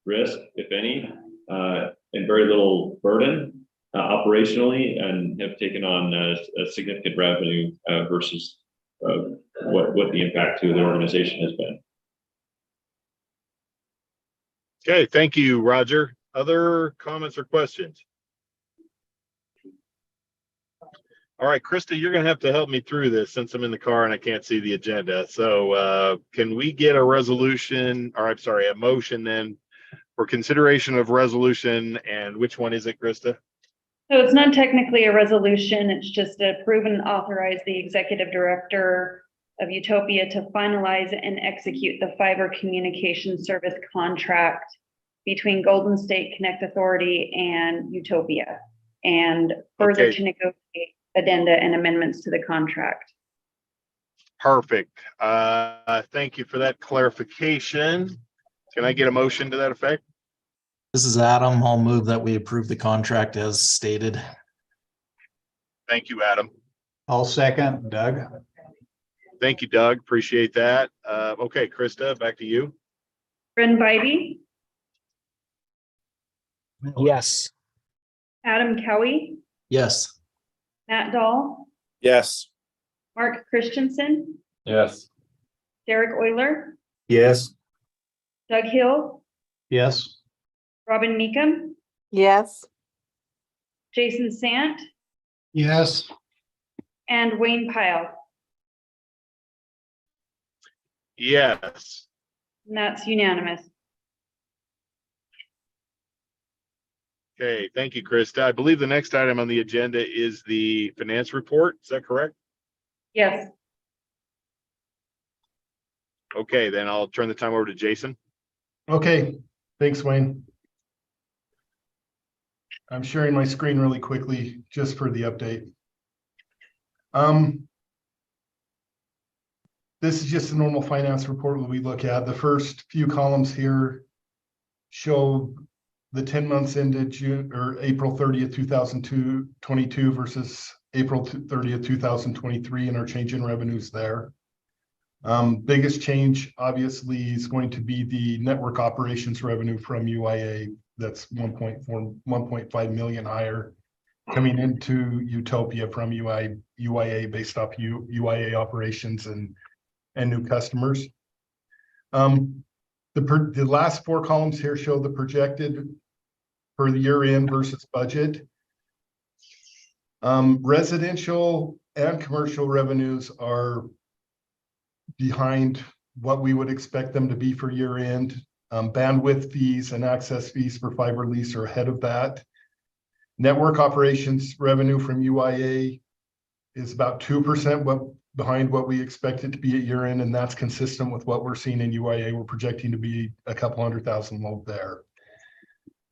risk, if any, and very little burden operationally, and have taken on a significant revenue versus what the impact to the organization has been. Okay, thank you, Roger. Other comments or questions? All right, Krista, you're gonna have to help me through this since I'm in the car and I can't see the agenda. So can we get a resolution, or I'm sorry, a motion then for consideration of resolution, and which one is it, Krista? So it's not technically a resolution, it's just to approve and authorize the executive director of Utopia to finalize and execute the fiber communication service contract between Golden State Connect Authority and Utopia, and further to negotiate addenda and amendments to the contract. Perfect. Thank you for that clarification. Can I get a motion to that effect? This is Adam. I'll move that we approve the contract as stated. Thank you, Adam. I'll second. Doug? Thank you, Doug. Appreciate that. Okay, Krista, back to you. Bryn Bybee, Yes. Adam Cowie, Yes. Matt Dahl, Yes. Mark Christensen, Yes. Derek Euler, Yes. Doug Hill, Yes. Robin Meekum, Yes. Jason Sant, Yes. and Wayne Pyle. Yes. And that's unanimous. Okay, thank you, Krista. I believe the next item on the agenda is the finance report. Is that correct? Yes. Okay, then I'll turn the time over to Jason. Okay, thanks, Wayne. I'm sharing my screen really quickly just for the update. This is just a normal finance report that we look at. The first few columns here show the 10 months ended June or April 30th, 2022 versus April 30th, 2023, and our change in revenues there. Biggest change obviously is going to be the network operations revenue from UIA. That's 1.5 million higher coming into Utopia from UIA based off UIA operations and new customers. The last four columns here show the projected for the year end versus budget. Residential and commercial revenues are behind what we would expect them to be for year end. Bandwidth fees and access fees for fiber lease are ahead of that. Network operations revenue from UIA is about 2% behind what we expect it to be at year end, and that's consistent with what we're seeing in UIA. We're projecting to be a couple 100,000 low there.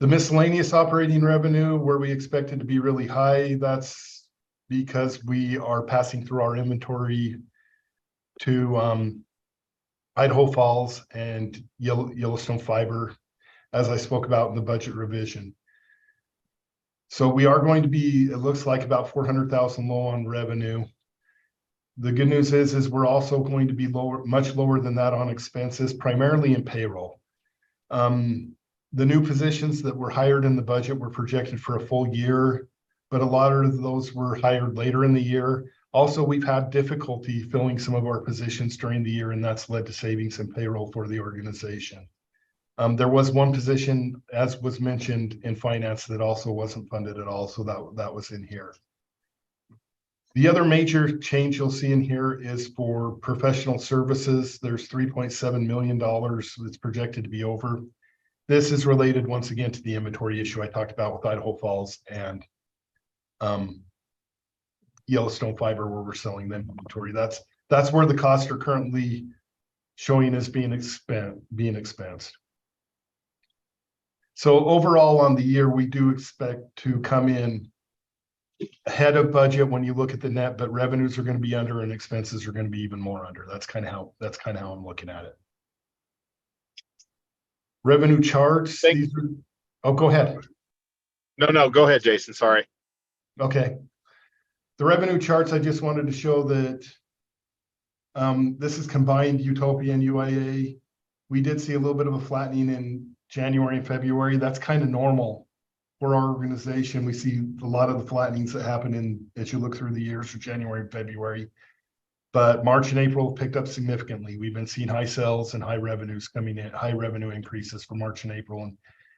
The miscellaneous operating revenue, where we expect it to be really high, that's because we are passing through our inventory to Idaho Falls and Yellowstone Fiber, as I spoke about in the budget revision. So we are going to be, it looks like about 400,000 low on revenue. The good news is we're also going to be lower, much lower than that on expenses, primarily in payroll. The new positions that were hired in the budget were projected for a full year, but a lot of those were hired later in the year. Also, we've had difficulty filling some of our positions during the year, and that's led to savings in payroll for the organization. There was one position, as was mentioned in finance, that also wasn't funded at all, so that was in here. The other major change you'll see in here is for professional services. There's $3.7 million that's projected to be over. This is related once again to the inventory issue I talked about with Idaho Falls and Yellowstone Fiber, where we're selling them inventory. That's where the costs are currently showing as being expensed. So overall on the year, we do expect to come in ahead of budget when you look at the net, but revenues are going to be under and expenses are going to be even more under. That's kind of how I'm looking at it. Revenue charts. Oh, go ahead. No, go ahead, Jason. Sorry. Okay. The revenue charts, I just wanted to show that this is combined Utopia and UIA. We did see a little bit of a flattening in January and February. That's kind of normal for our organization. We see a lot of the flattenings that happen as you look through the years for January and February. But March and April picked up significantly. We've been seeing high sales and high revenues coming in, high revenue increases for March and April.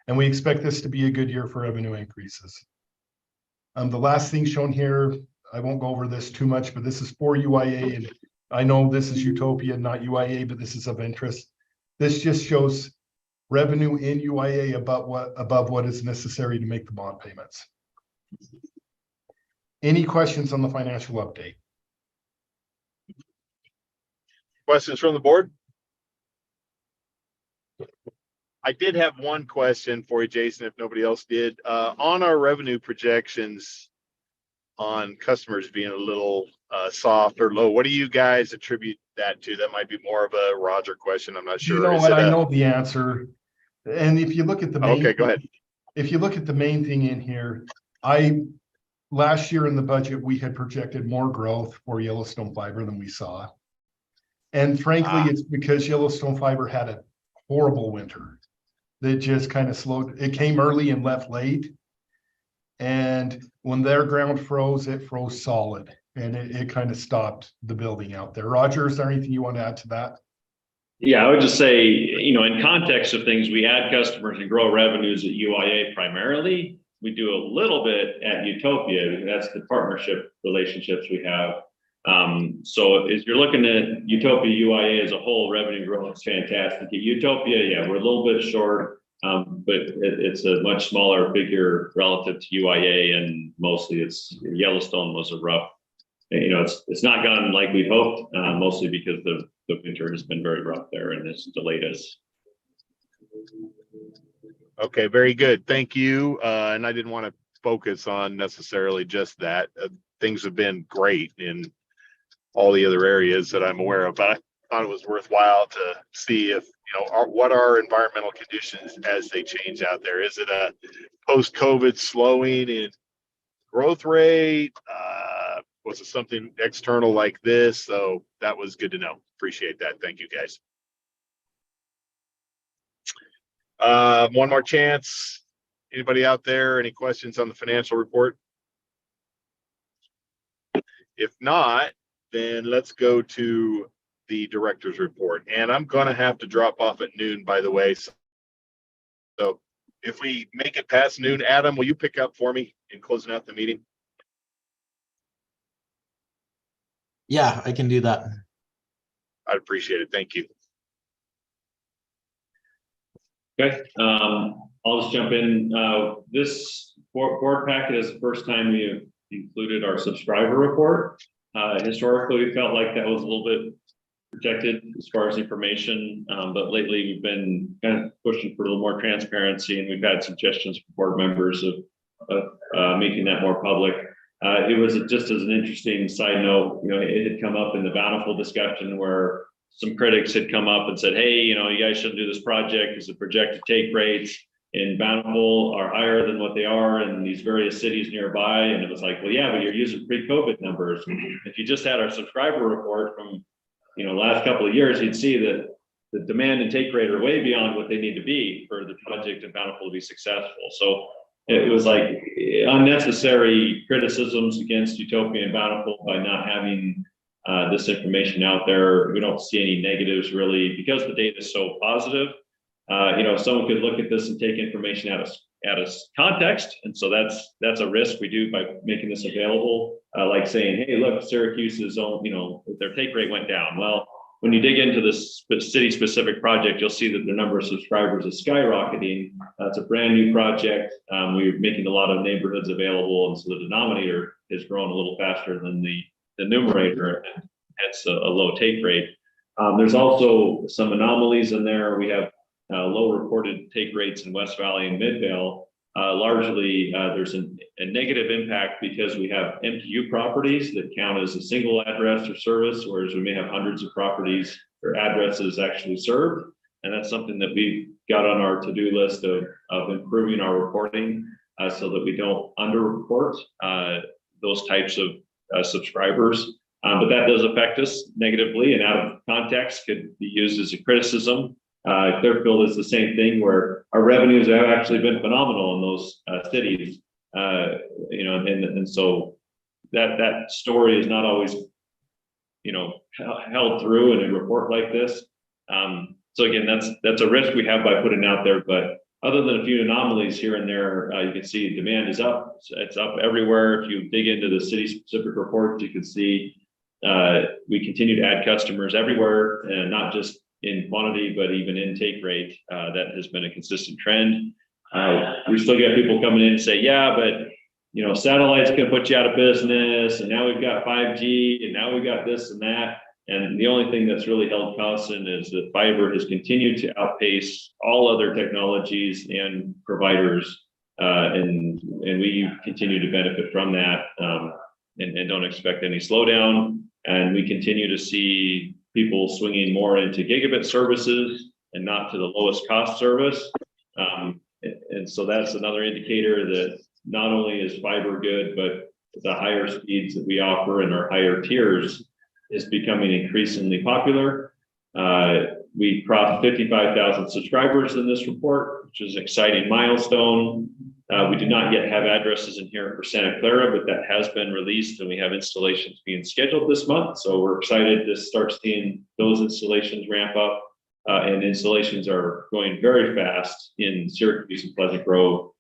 And we expect this to be a good year for revenue increases. The last thing shown here, I won't go over this too much, but this is for UIA. And I know this is Utopia, not UIA, but this is of interest. This just shows revenue in UIA above what is necessary to make the bond payments. Any questions on the financial update? Questions from the board? I did have one question for you, Jason, if nobody else did. On our revenue projections on customers being a little soft or low, what do you guys attribute that to? That might be more of a Roger question. I'm not sure. You know what? I know the answer. And if you look at the main, okay, go ahead. If you look at the main thing in here, last year in the budget, we had projected more growth for Yellowstone Fiber than we saw. And frankly, it's because Yellowstone Fiber had a horrible winter that just kind of slowed. It came early and left late. And when their ground froze, it froze solid. And it kind of stopped the building out there. Roger, is there anything you want to add to that? Yeah, I would just say, in context of things, we add customers and grow revenues at UIA primarily. We do a little bit at Utopia. That's the partnership relationships we have. So as you're looking at Utopia UIA as a whole, revenue growth is fantastic. At Utopia, yeah, we're a little bit short, but it's a much smaller figure relative to UIA, and mostly Yellowstone was a rough. It's not gone like we'd hoped, mostly because the winter has been very rough there and it's delayed us. Okay, very good. Thank you. And I didn't want to focus on necessarily just that. Things have been great in all the other areas that I'm aware of, but I thought it was worthwhile to see if, what are environmental conditions as they change out there? Is it a post-COVID slowing in growth rate? Was it something external like this? So that was good to know. Appreciate that. Thank you, guys. One more chance. Anybody out there? Any questions on the financial report? If not, then let's go to the director's report. And I'm going to have to drop off at noon, by the way. So if we make it past noon, Adam, will you pick up for me in closing out the meeting? Yeah, I can do that. I'd appreciate it. Thank you. Okay, I'll just jump in. This board packet is the first time we have included our subscriber report. Historically, we felt like that was a little bit protected as far as information, but lately we've been kind of pushing for a little more transparency, and we've had suggestions from board members of making that more public. It was just as an interesting side note, it had come up in the Bountiful discussion where some critics had come up and said, hey, you guys shouldn't do this project because the projected take rates in Bountiful are higher than what they are in these various cities nearby. And it was like, well, yeah, but you're using pre-COVID numbers. If you just had our subscriber report from, last couple of years, you'd see that the demand and take rate are way beyond what they need to be for the project in Bountiful to be successful. So it was like unnecessary criticisms against Utopia and Bountiful by not having this information out there. We don't see any negatives really because the data is so positive. Someone could look at this and take information out of context, and so that's a risk we do by making this available. Like saying, hey, look, Syracuse's own, their take rate went down. Well, when you dig into this city-specific project, you'll see that the number of subscribers is skyrocketing. It's a brand new project. We're making a lot of neighborhoods available, and so the denominator has grown a little faster than the numerator, and hence a low take rate. There's also some anomalies in there. We have low reported take rates in West Valley and Midvale. Largely, there's a negative impact because we have MTU properties that count as a single address or service, whereas we may have hundreds of properties or addresses actually served. And that's something that we've got on our to-do list of improving our reporting so that we don't underreport those types of subscribers. But that does affect us negatively, and out of context could be used as a criticism. Clearfield is the same thing, where our revenues have actually been phenomenal in those cities. And so that story is not always, held through in a report like this. So again, that's a risk we have by putting out there. But other than a few anomalies here and there, you can see demand is up. It's up everywhere. If you dig into the city specific reports, you can see we continue to add customers everywhere, and not just in quantity, but even intake rate. That has been a consistent trend. We still get people coming in and say, yeah, but satellite's gonna put you out of business, and now we've got 5G, and now we've got this and that. And the only thing that's really held constant is that fiber has continued to outpace all other technologies and providers, and we continue to benefit from that, and don't expect any slowdown. And we continue to see people swinging more into gigabit services and not to the lowest cost service. And so that's another indicator that not only is fiber good, but the higher speeds that we offer in our higher tiers is becoming increasingly popular. We crossed 55,000 subscribers in this report, which is an exciting milestone. We do not yet have addresses in here for Santa Clara, but that has been released, and we have installations being scheduled this month. So we're excited to start seeing those installations ramp up, and installations are going very fast in Syracuse and Pleasant Grove,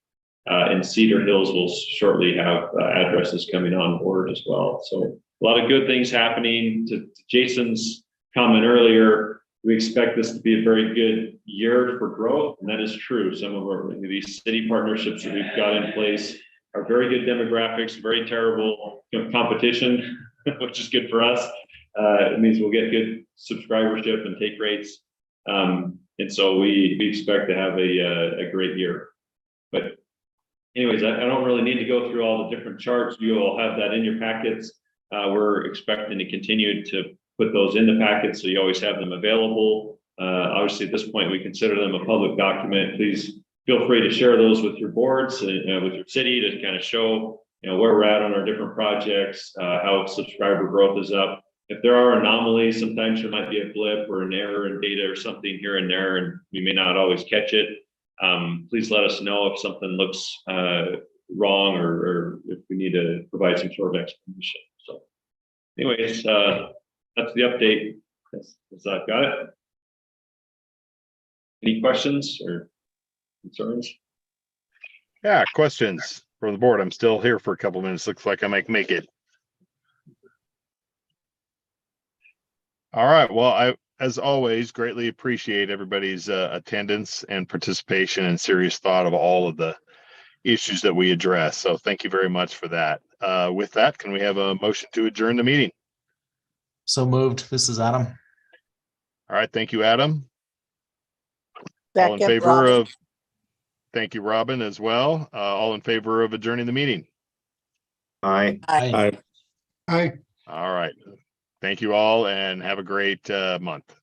and Cedar Hills will shortly have addresses coming on board as well. So a lot of good things happening. To Jason's comment earlier, we expect this to be a very good year for growth, and that is true. Some of these city partnerships that we've got in place are very good demographics, very terrible competition, which is good for us. It means we'll get good subscribership and take rates, and so we expect to have a great year. But anyways, I don't really need to go through all the different charts. You all have that in your packets. We're expecting to continue to put those in the packet, so you always have them available. Obviously, at this point, we consider them a public document. Please feel free to share those with your boards, with your city, to kind of show where we're at on our different projects, how subscriber growth is up. If there are anomalies, sometimes there might be a blip or an error in data or something here and there, and we may not always catch it. Please let us know if something looks wrong, or if we need to provide some sort of explanation. So anyways, that's the update as I've got it. Any questions or concerns? Yeah, questions from the board. I'm still here for a couple minutes. Looks like I might make it. All right. Well, I, as always, greatly appreciate everybody's attendance and participation and serious thought of all of the issues that we address. So thank you very much for that. With that, can we have a motion to adjourn the meeting? So moved. This is Adam. All right. Thank you, Adam. All in Second, favor Robin. of, thank you, Robin, as well. All in favor of adjourning the meeting? Aye. Aye. Hi. All right. Thank you all, and have a great month.